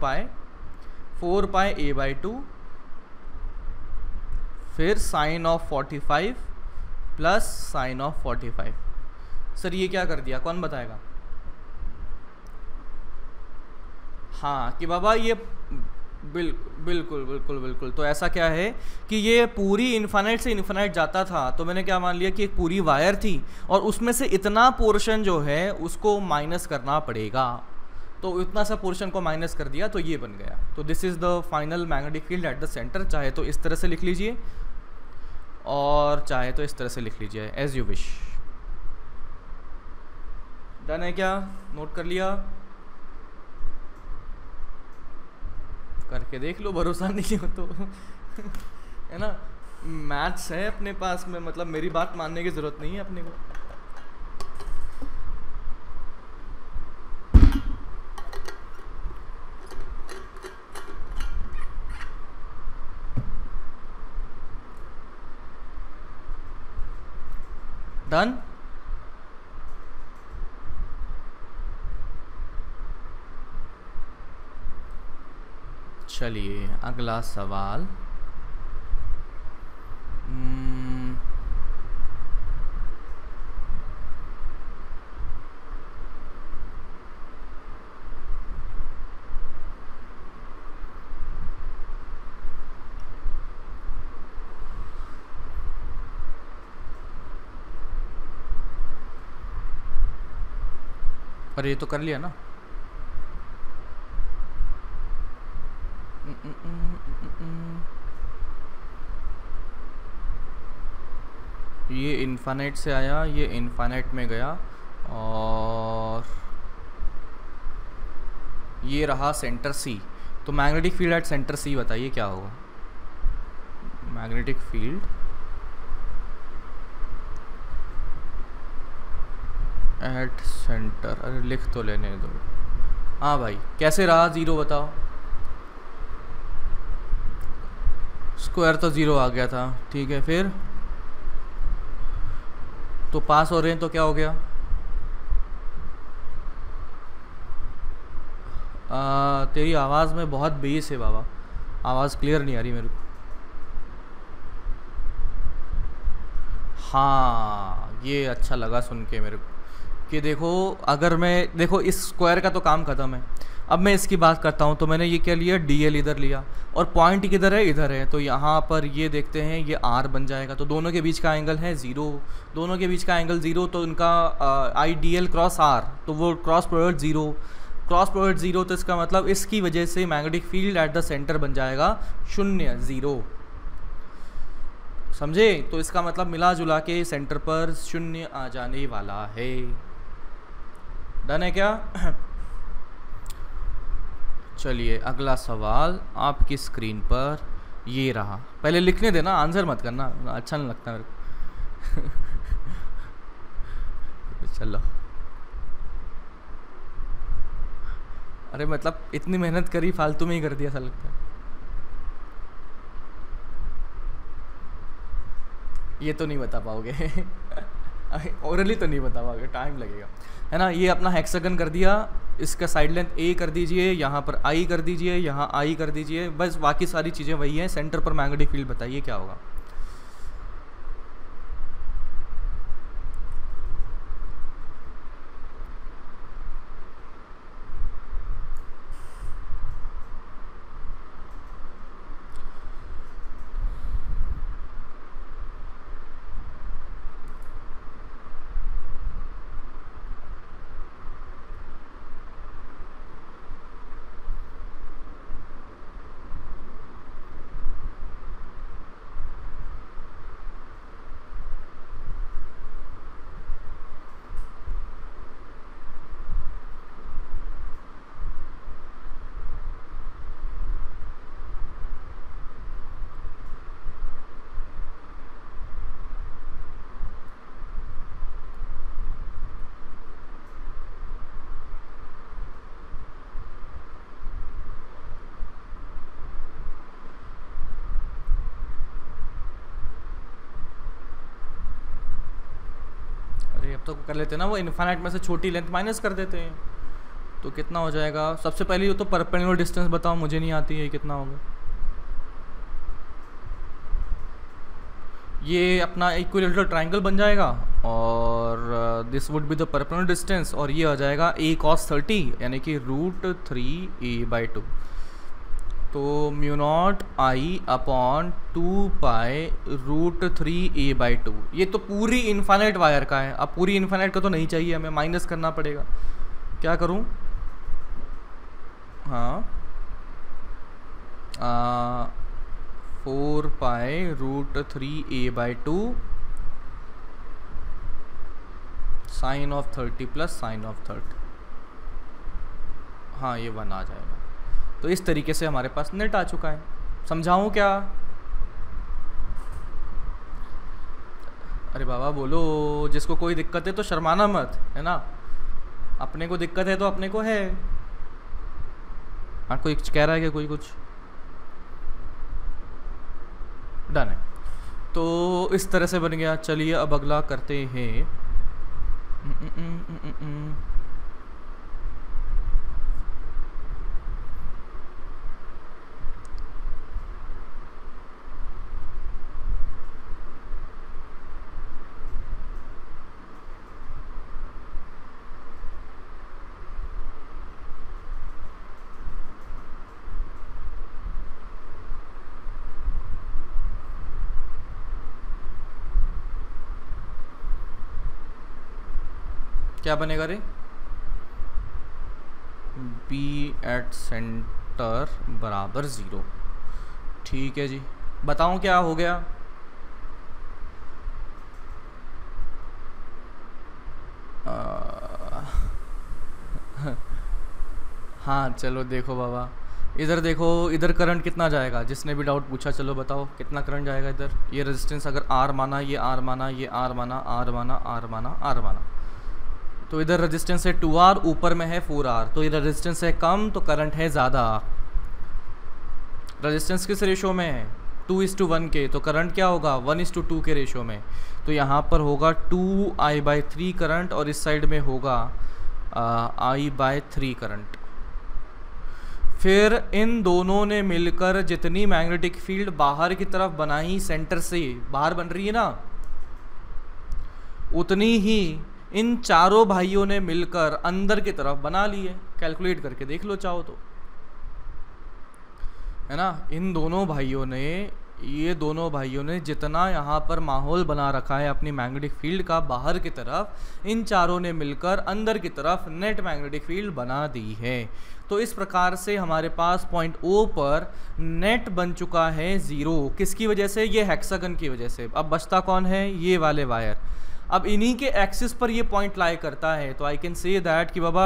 pi a by 2 फिर sine of 45 plus sine of 45। Sir ये क्या कर दिया, कौन बताएगा? हाँ कि बाबा ये बिल्कुल बिल्कुल बिल्कुल। तो ऐसा क्या है कि ये पूरी इन्फाइनाइट से इन्फाइनाइट जाता था, तो मैंने क्या मान लिया कि एक पूरी वायर थी और उसमें से इतना पोर्शन जो है उसको माइनस करना पड़ेगा, तो इतना सा पोर्शन को माइनस कर दिया तो ये बन गया। तो this is the final magnetic field at the centre. चाहे तो इस तरह से लिख लीजिए और चाहे तो इस तरह से लिख लीजिए, एज यू विश। डन है क्या? नोट कर लिया? करके देख लो, भरोसा नहीं हो तो है ना। मैथ्स है अपने पास में, मतलब मेरी बात मानने की ज़रूरत नहीं है अपने को। डन। चलिए अगला सवाल। और ये तो कर लिया ना। ये इनफाइनाइट से आया, ये इनफाइनाइट में गया और ये रहा सेंटर सी। तो magnetic field at centre C बताइए क्या होगा। मैग्नेटिक फील्ड एट सेंटर, अरे लिख तो लेने दो। हाँ भाई कैसे रहा, ज़ीरो बताओ। स्क्वायर तो ज़ीरो आ गया था, ठीक है। फिर तो पास हो रहे हैं तो क्या हो गया, तेरी आवाज़ में बहुत बेस है बाबा, आवाज़ क्लियर नहीं आ रही मेरे को। हाँ ये अच्छा लगा सुन के मेरे को कि देखो अगर मैं, देखो इस स्क्वायर का तो काम ख़त्म है। अब मैं इसकी बात करता हूँ, तो मैंने ये क्या लिया, डीएल इधर लिया और पॉइंट किधर है, इधर है। तो यहाँ पर ये देखते हैं ये आर बन जाएगा। तो दोनों के बीच का एंगल है ज़ीरो, दोनों के बीच का एंगल ज़ीरो, तो इनका I D L cross R, तो वो cross product zero, cross product zero. तो इसका मतलब इसकी वजह से magnetic field at the centre बन जाएगा शून्य, ज़ीरो। समझे? तो इसका मतलब मिला जुला के सेंटर पर शून्य आ जाने वाला है। डन है क्या? चलिए अगला सवाल आपकी स्क्रीन पर ये रहा। पहले लिखने देना, आंसर मत करना, अच्छा नहीं लगता मेरे को। चलो अरे मतलब इतनी मेहनत करी फालतू में ही कर दिया ऐसा लगता है। ये तो नहीं बता पाओगे ओरली तो नहीं बता पाओगे, टाइम लगेगा है ना। ये अपना हेक्सागन कर दिया, इसका साइड लेंथ ए कर दीजिए, यहाँ पर आई कर दीजिए, यहाँ आई कर दीजिए, बस बाकी सारी चीज़ें वही हैं। सेंटर पर मैग्नेटिक फील्ड बताइए क्या होगा। तो कर लेते हैं ना, वो इन्फाइनाइट में से छोटी लेंथ माइनस कर देते हैं। तो कितना हो जाएगा, सबसे पहले ये तो परपेंडिकुलर डिस्टेंस बताओ, मुझे नहीं आती है, कितना होगा। ये अपना इक्विलेटरल ट्रायंगल बन जाएगा और this would be the perpendicular distance, और ये आ जाएगा a cos 30 यानी कि √3a/2। तो mu naught I upon 2 √3a/2। ये तो पूरी इन्फाइनाइट वायर का है। अब पूरी इन्फाइनाइट का तो नहीं चाहिए हमें, माइनस करना पड़ेगा। क्या करूं, हाँ 4 √3a/2 sine of 30 plus sine of 30, हाँ ये 1 आ जाएगा। तो इस तरीके से हमारे पास नेट आ चुका है। समझाऊं क्या? अरे बाबा बोलो, जिसको कोई दिक्कत है तो शर्माना मत, है ना। अपने को दिक्कत है तो अपने को है। हाँ कोई कह रहा है कि कोई कुछ डन है। तो इस तरह से बन गया। चलिए अब अगला करते हैं। क्या बनेगा रे, बी एट सेंटर बराबर 0। ठीक है जी, बताऊं क्या हो गया। हाँ चलो देखो बाबा, इधर देखो, इधर करंट कितना जाएगा, जिसने भी डाउट पूछा चलो बताओ कितना करंट जाएगा इधर। ये रेजिस्टेंस अगर R माना, ये R माना, ये R माना, R माना, R माना, R माना, तो इधर रेजिस्टेंस है 2R, ऊपर में है 4R, तो इधर रेजिस्टेंस है कम तो करंट है ज़्यादा। रेजिस्टेंस किस रेशो में है, 2:1 के, तो करंट क्या होगा 1:2 के रेशो में। तो यहाँ पर होगा 2I/3 करंट और इस साइड में होगा I/3 करंट। फिर इन दोनों ने मिलकर जितनी मैग्नेटिक फील्ड बाहर की तरफ बनाई, सेंटर से बाहर बन रही है ना, उतनी ही इन चारों भाइयों ने मिलकर अंदर की तरफ बना ली है। कैलकुलेट करके देख लो चाहो तो, है ना। इन दोनों भाइयों ने, ये दोनों भाइयों ने जितना यहाँ पर माहौल बना रखा है अपनी मैग्नेटिक फील्ड का बाहर की तरफ, इन चारों ने मिलकर अंदर की तरफ नेट मैग्नेटिक फील्ड बना दी है। तो इस प्रकार से हमारे पास पॉइंट O पर नेट बन चुका है 0। किसकी वजह से, ये हेक्सागन की वजह से। अब बचता कौन है, ये वाले वायर। अब इन्हीं के एक्सिस पर ये पॉइंट लाई करता है, तो आई कैन से दैट कि बाबा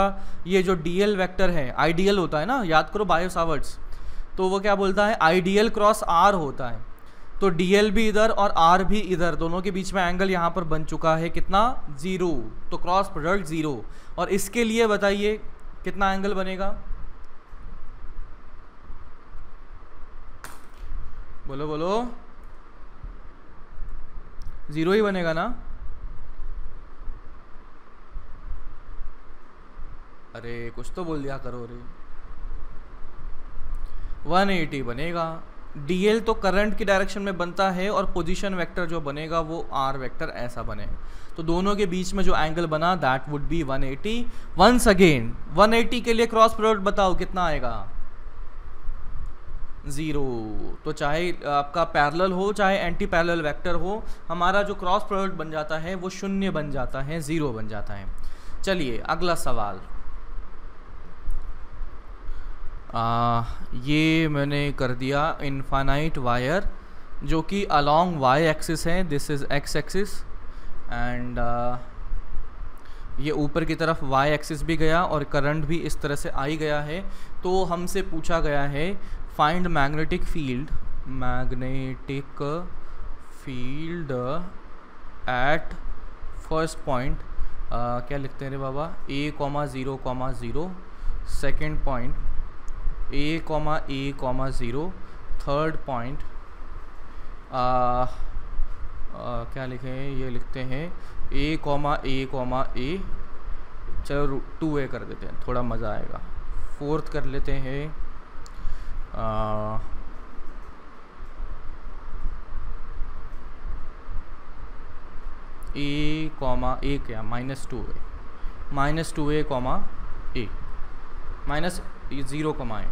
ये जो डीएल वेक्टर है, आइडियल होता है ना, याद करो बायो सावर्ट्स, तो वो क्या बोलता है, आइडियल क्रॉस आर होता है। तो डीएल भी इधर और आर भी इधर, दोनों के बीच में एंगल यहाँ पर बन चुका है कितना, 0। तो क्रॉस प्रोडक्ट 0। और इसके लिए बताइए कितना एंगल बनेगा, बोलो बोलो, 0 ही बनेगा ना। अरे कुछ तो बोल दिया करो रे। 180 बनेगा। डीएल तो करंट की डायरेक्शन में बनता है और पोजीशन वेक्टर जो बनेगा वो आर वेक्टर ऐसा बनेगा। तो दोनों के बीच में जो एंगल बना that would be 180। Once again 180 के लिए क्रॉस प्रोडक्ट बताओ कितना आएगा, 0। तो चाहे आपका पैरेलल हो चाहे एंटी पैरेलल वेक्टर हो, हमारा जो क्रॉस प्रोडक्ट बन जाता है वो 0 बन जाता है, 0 बन जाता है। चलिए अगला सवाल। ये मैंने कर दिया इनफाइनाइट वायर जो कि अलोंग वाई एक्सिस है, this is x axis, and ये ऊपर की तरफ वाई एक्सिस भी गया और करंट भी इस तरह से आई गया है। तो हमसे पूछा गया है find magnetic field at first point, क्या लिखते हैं रे बाबा, A,0,0, second point A,A,0, third point क्या लिखे हैं, ये लिखते हैं ए कॉमा ए, चलो 2a कर देते हैं, थोड़ा मज़ा आएगा। फोर्थ कर लेते हैं ए कॉमा ए, क्या -2a कॉमा ए, -0 कॉमा ए।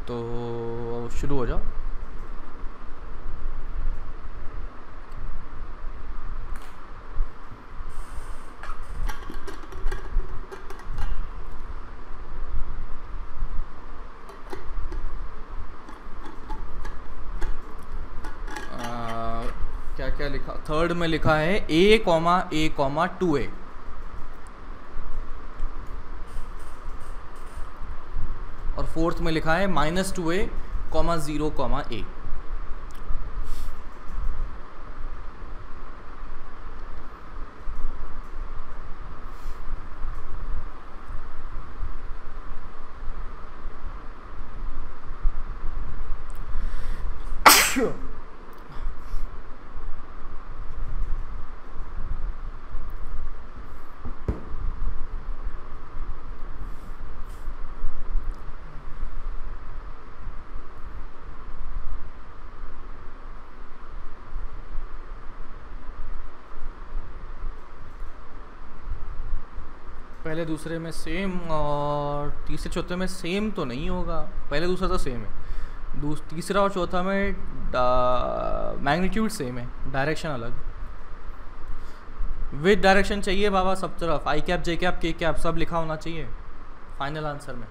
तो शुरू हो जाओ। क्या क्या लिखा, थर्ड में लिखा है ए कॉमा 2a, और फोर्थ में लिखा है -2a, 0, a। पहले दूसरे में सेम और तीसरे चौथे में सेम तो नहीं होगा, पहले दूसरा तो सेम है, तीसरा और चौथा में मैग्नीट्यूड सेम है, डायरेक्शन अलग। विद डायरेक्शन चाहिए बाबा सब तरफ, आई कैप, जे कैप, के कैप सब लिखा होना चाहिए फाइनल आंसर में।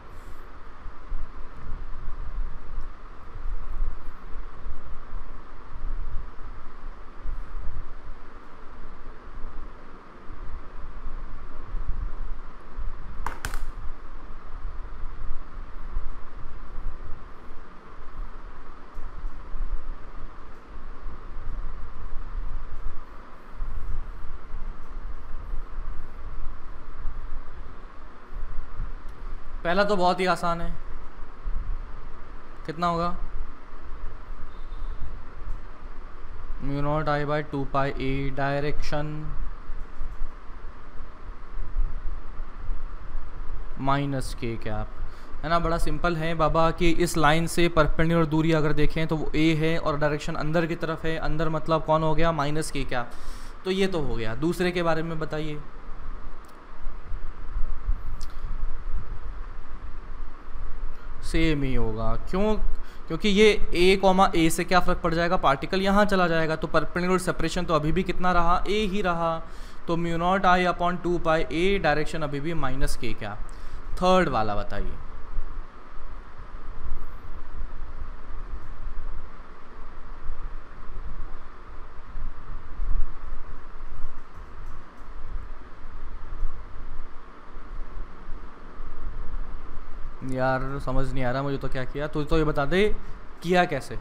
पहला तो बहुत ही आसान है, कितना होगा, μ0I/2πa, डायरेक्शन -k कैप, है ना। बड़ा सिंपल है बाबा कि इस लाइन से परपेंडिकुलर दूरी अगर देखें तो वो a है और डायरेक्शन अंदर की तरफ है, अंदर मतलब कौन हो गया, -k कैप। तो ये तो हो गया। दूसरे के बारे में बताइए। सेम ही होगा, क्यों, क्योंकि ये a, से क्या फ़र्क पड़ जाएगा, पार्टिकल यहाँ चला जाएगा, तो परपेंडिकुलर सेपरेशन तो अभी भी कितना रहा, a ही रहा, तो μ0I/2πa, डायरेक्शन अभी भी -k क्या। थर्ड वाला बताइए। यार समझ नहीं आ रहा मुझे तो क्या किया, तो ये बता दे किया कैसे।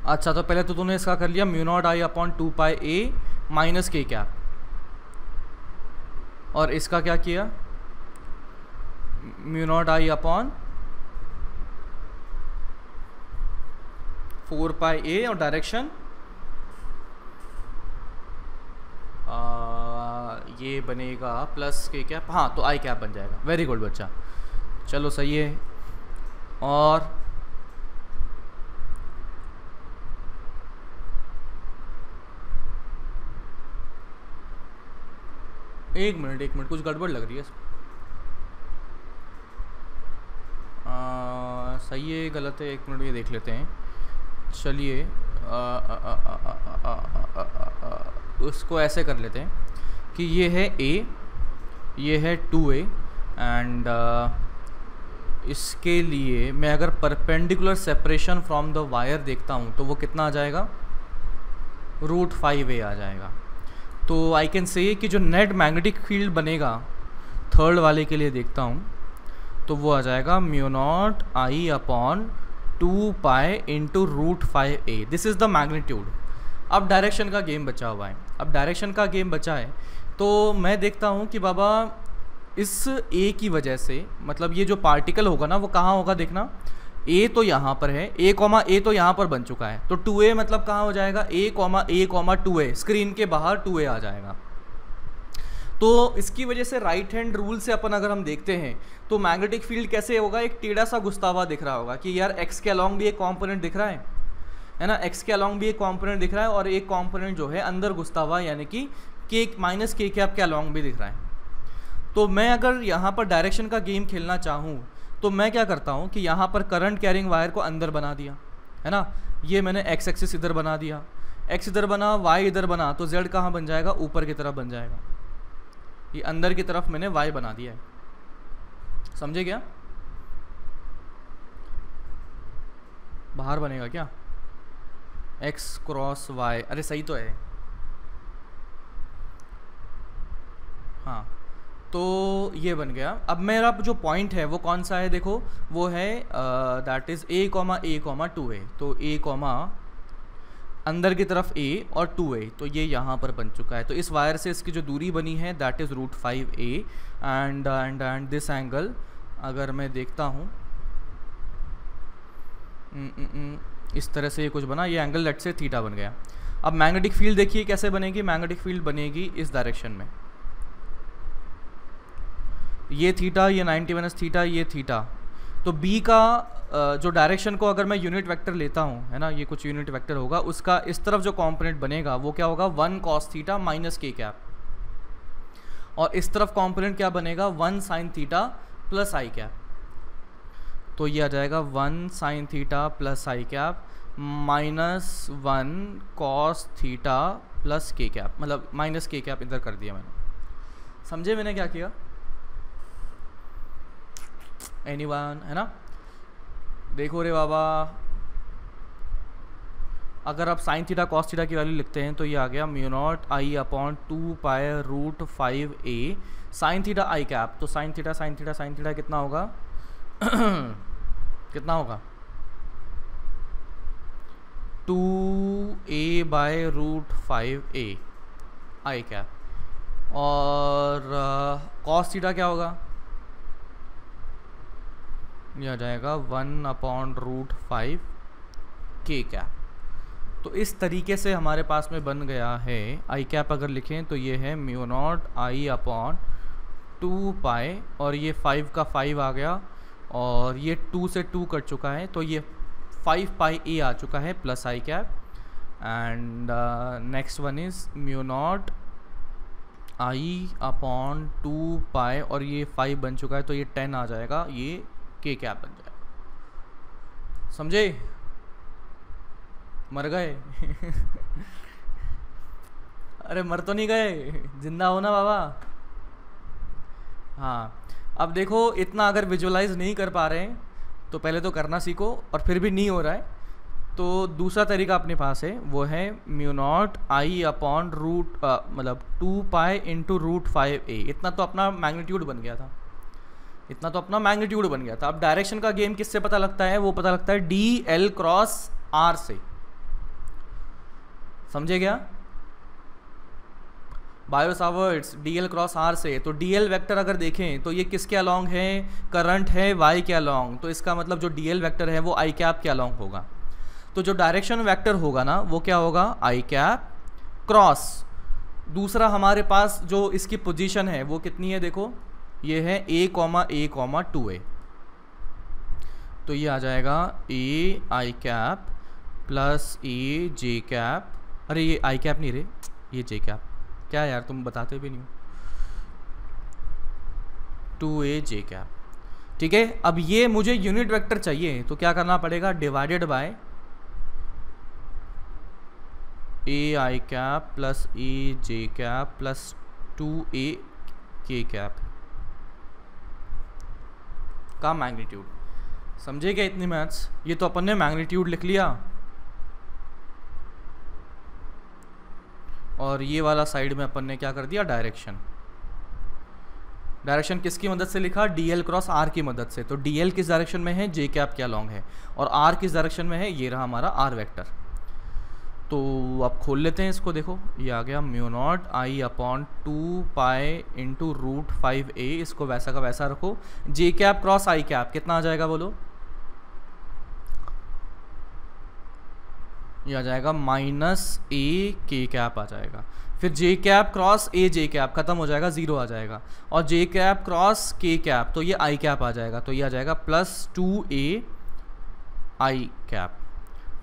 अच्छा तो पहले तो तूने इसका कर लिया μ0I/2πa -k क्या, और इसका क्या किया μ0I/4πa, और डायरेक्शन ये बनेगा +k कैप, हाँ तो आई कैप बन जाएगा। वेरी गुड बच्चा, चलो सही है। और एक मिनट कुछ गड़बड़ लग रही है। सही है गलत है, एक मिनट ये देख लेते हैं। चलिए उसको ऐसे कर लेते हैं कि ये है a, ये है 2a, एंड इसके लिए मैं अगर perpendicular separation from the wire देखता हूँ तो वो कितना आ जाएगा, √5a आ जाएगा। तो आई कैन से कि जो नेट मैग्नेटिक फील्ड बनेगा थर्ड वाले के लिए देखता हूँ तो वो आ जाएगा μ0I/2π into √5a। This is the magnitude. अब डायरेक्शन का गेम बचा हुआ है। अब डायरेक्शन का गेम बचा है तो मैं देखता हूँ कि बाबा इस ए की वजह से, मतलब ये जो पार्टिकल होगा ना वो कहाँ होगा देखना, ए तो यहाँ पर है, ए कॉमा ए तो यहाँ पर बन चुका है, तो 2a मतलब कहाँ हो जाएगा, ए कॉमा 2a, स्क्रीन के बाहर 2a आ जाएगा। तो इसकी वजह से राइट हैंड रूल से अपन अगर हम देखते हैं तो मैग्नेटिक फील्ड कैसे होगा, एक टेढ़ा सा घुसता हुआ दिख रहा होगा कि यार एक्स के अलॉन्ग भी एक कॉम्पोनेंट दिख रहा है ना, एक्स के अलॉन्ग भी एक कॉम्पोनेंट दिख रहा है और एक कॉम्पोनेंट जो है अंदर घुसता हुआ यानी कि के माइनस के कैप के अलॉन्ग भी दिख रहा है। तो मैं अगर यहाँ पर डायरेक्शन का गेम खेलना चाहूँ तो मैं क्या करता हूँ कि यहाँ पर करंट कैरिंग वायर को अंदर बना दिया है ना, ये मैंने एक्स एक्सिस इधर बना दिया, एक्स इधर बना, वाई इधर बना, तो जेड कहाँ बन जाएगा, ऊपर की तरफ बन जाएगा, ये अंदर की तरफ मैंने वाई बना दिया है, समझे क्या, बाहर बनेगा क्या, एक्स क्रॉस वाई, अरे सही तो है, हाँ तो ये बन गया। अब मेरा जो पॉइंट है वो कौन सा है देखो, वो है that is a comma 2a, तो ए कॉमा अंदर की तरफ a और 2a, तो ये यहाँ पर बन चुका है। तो इस वायर से इसकी जो दूरी बनी है that is √5a and this angle अगर मैं देखता हूँ इस तरह से ये कुछ बना, ये एंगल लेट से थीटा बन गया। अब मैग्नेटिक फील्ड देखिए कैसे बनेगी, मैग्नेटिक फील्ड बनेगी इस डायरेक्शन में, ये थीटा, ये 90 - थीटा, ये थीटा। तो b का जो डायरेक्शन को अगर मैं यूनिट वेक्टर लेता हूँ है ना, ये कुछ यूनिट वेक्टर होगा, उसका इस तरफ जो कंपोनेंट बनेगा वो क्या होगा, 1 cos theta minus k cap, और इस तरफ कंपोनेंट क्या बनेगा, 1 sin theta plus i cap. तो ये आ जाएगा 1 sin theta plus i cap minus 1 cos theta plus k cap, मतलब माइनस के कैप इधर कर दिया मैंने, समझे मैंने क्या किया, एनीवन है ना। देखो रे बाबा, अगर आप साइन थीटा कॉस थीटा की वैल्यू लिखते हैं तो ये आ गया μ0I/2π√5a साइन थीटा आई कैप। तो साइन थीटा कितना होगा कितना होगा 2a/√5a आई कैप, और कॉस थीटा क्या होगा, ये आ जाएगा 1/√5 के कैप। तो इस तरीके से हमारे पास में बन गया है आई कैप। अगर लिखें तो ये है μ0I/2π, और ये 5 का 5 आ गया, और ये 2 से 2 कट चुका है, तो ये 5πa आ चुका है plus i cap. And next one is μ0I/2π, और ये 5 बन चुका है, तो ये 10 आ जाएगा, ये के कैप बन जाएगा, समझे, मर गए अरे मर तो नहीं गए, जिंदा हो ना बाबा। हाँ अब देखो, इतना अगर विजुअलाइज नहीं कर पा रहे हैं तो पहले तो करना सीखो, और फिर भी नहीं हो रहा है तो दूसरा तरीका अपने पास है, वो है μ0I/√मतलब 2π × √5a। इतना तो अपना मैग्नीट्यूड बन गया था, अब डायरेक्शन का गेम किससे पता लगता है, वो पता लगता है dl क्रॉस r से, समझे क्या, Biot Savart's dl cross r से। तो dl वेक्टर अगर देखें तो ये किसके अलॉन्ग है, करंट है y के अलॉन्ग, तो इसका मतलब जो dl वेक्टर है वो i कैप के अलॉन्ग होगा। तो जो डायरेक्शन वेक्टर होगा ना वो क्या होगा, i कैप क्रॉस, दूसरा हमारे पास जो इसकी पोजीशन है वो कितनी है, देखो ये है a, 2a, तो ये आ जाएगा a i cap plus a j cap, अरे ये i कैप नहीं रे, ये j कैप, क्या यार तुम बताते भी नहीं हो, 2a j कैप, ठीक है। अब ये मुझे यूनिट वेक्टर चाहिए तो क्या करना पड़ेगा, divided by a i cap plus a j cap plus 2a k cap का मैग्नीट्यूड, समझे क्या इतनी मैथ्स, ये तो अपन ने मैग्नीट्यूड लिख लिया, और ये वाला साइड में अपन ने क्या कर दिया, डायरेक्शन किसकी मदद से लिखा, dl क्रॉस r की मदद से। तो dl किस डायरेक्शन में है, j कैप के अलॉन्ग है, और r किस डायरेक्शन में है, ये रहा हमारा r वेक्टर। तो आप खोल लेते हैं इसको, देखो ये आ गया mu naught I upon 2 pi into root 5a, इसको वैसा का वैसा रखो। J cap cross i cap कितना आ जाएगा बोलो? ये आ जाएगा माइनस ए के कैप आ जाएगा। फिर j cap cross a j cap खत्म हो जाएगा, 0 आ जाएगा। और j cap cross k cap तो ये आई कैप आ जाएगा, तो ये आ जाएगा plus 2a I cap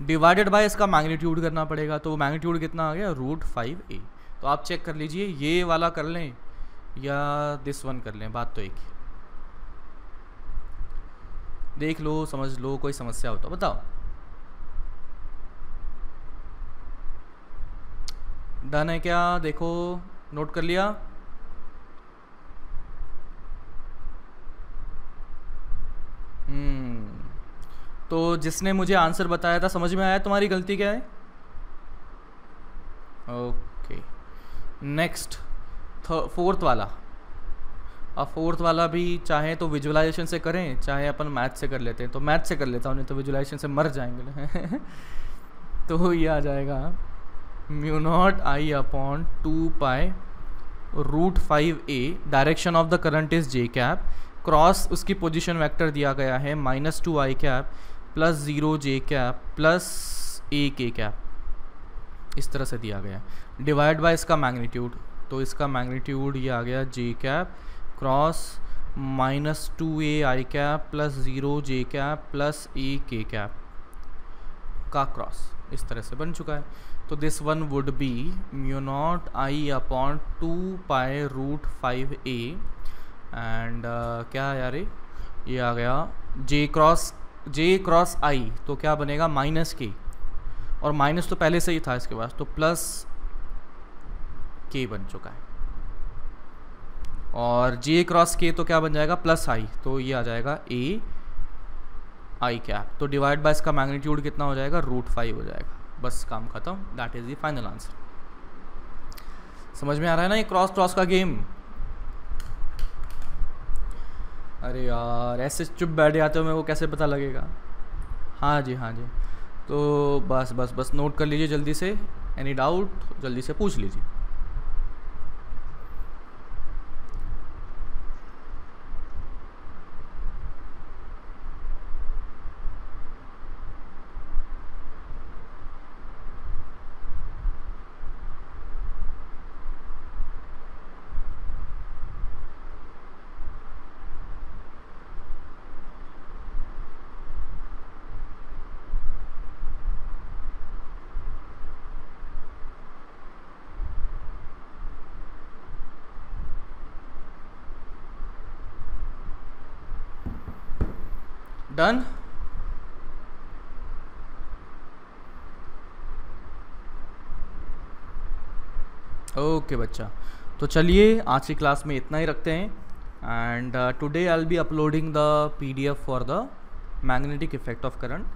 divided by इसका मैग्नीट्यूड करना पड़ेगा। तो मैग्नीट्यूड कितना आ गया? Root 5a। तो आप चेक कर लीजिए ये वाला कर लें या दिस वन कर लें, बात तो एक ही। देख लो, समझ लो, कोई समस्या हो तो बताओ। डन है क्या? देखो नोट कर लिया। तो जिसने मुझे आंसर बताया था समझ में आया तुम्हारी गलती क्या है? ओके नेक्स्ट फोर्थ वाला। अब फोर्थ वाला भी चाहे तो विजुअलाइजेशन से करें, चाहे अपन मैथ से कर लेते हैं। तो मैथ से कर लेता हूँ, नहीं तो विजुअलाइजेशन से मर जाएंगे। तो ये आ जाएगा mu naught I upon 2 pi root 5a, direction of the current is J cap, cross उसकी पोजीशन वेक्टर दिया गया है minus 2 I cap plus 0 J cap plus a K cap, इस तरह से दिया गया है। डिवाइड बाय इसका मैग्नीट्यूड, तो इसका मैग्नीट्यूड ये आ गया जे cap cross minus 2a I cap plus 0 J cap plus a K cap का क्रॉस, इस तरह से बन चुका है। तो this one would be mu naught I upon 2 pi root 5a and क्या यार ये आ गया जे क्रॉस आई, तो क्या बनेगा? माइनस के, और माइनस तो पहले से ही था इसके पास, तो प्लस के बन चुका है। और जे क्रॉस के तो क्या बन जाएगा? प्लस आई, तो ये आ जाएगा ए आई कैप। तो डिवाइड बाय इसका मैग्नीट्यूड कितना हो जाएगा? रूट 5 हो जाएगा। बस काम खत्म, that is the final answer. समझ में आ रहा है ना ये क्रॉस क्रॉस का गेम? अरे यार ऐसे चुप बैठ जाते हो, मेरे को कैसे पता लगेगा? हाँ जी हाँ जी, तो बस बस बस नोट कर लीजिए जल्दी से, एनी डाउट जल्दी से पूछ लीजिए। डन? ओके बच्चा, तो चलिए आज की क्लास में इतना ही रखते हैं। And today I will be uploading the PDF for the magnetic effect of current.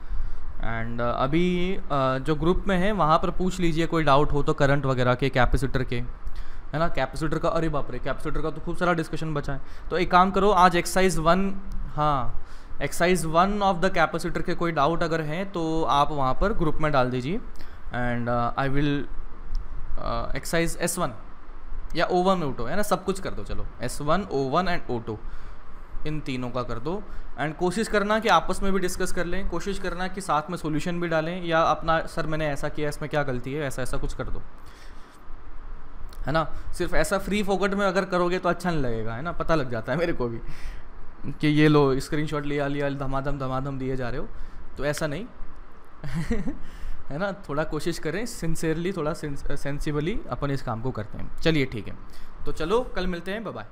And अभी जो ग्रुप में है वहाँ पर पूछ लीजिए कोई डाउट हो तो करंट वगैरह के, कैपेसिटर के, है ना। कैपेसिटर का, अरे बाप रे, कैपेसिटर का तो खूब सारा डिस्कशन बचा है। तो एक काम करो, आज एक्सरसाइज 1, हाँ एक्सरसाइज 1 ऑफ द कैपेसिटर के कोई डाउट अगर हैं तो आप वहाँ पर ग्रुप में डाल दीजिए। And I will exercise S1 या O1 O2, है ना, सब कुछ कर दो। चलो S1 O1 एंड O2 इन तीनों का कर दो। एंड कोशिश करना कि आपस में भी डिस्कस कर लें, कोशिश करना कि साथ में सॉल्यूशन भी डालें, या अपना सर मैंने ऐसा किया, इसमें क्या गलती है, ऐसा ऐसा कुछ कर दो, है ना। सिर्फ ऐसा फ्री फोकट में अगर करोगे तो अच्छा नहीं लगेगा, है ना। पता लग जाता है मेरे को भी कि ये लो स्क्रीनशॉट लिया लिया धमाधम दिए जा रहे हो, तो ऐसा नहीं है ना। थोड़ा कोशिश करें सिंसियरली, थोड़ा सेंसिबली अपन इस काम को करते हैं। चलिए ठीक है, तो चलो कल मिलते हैं, बाय बाय।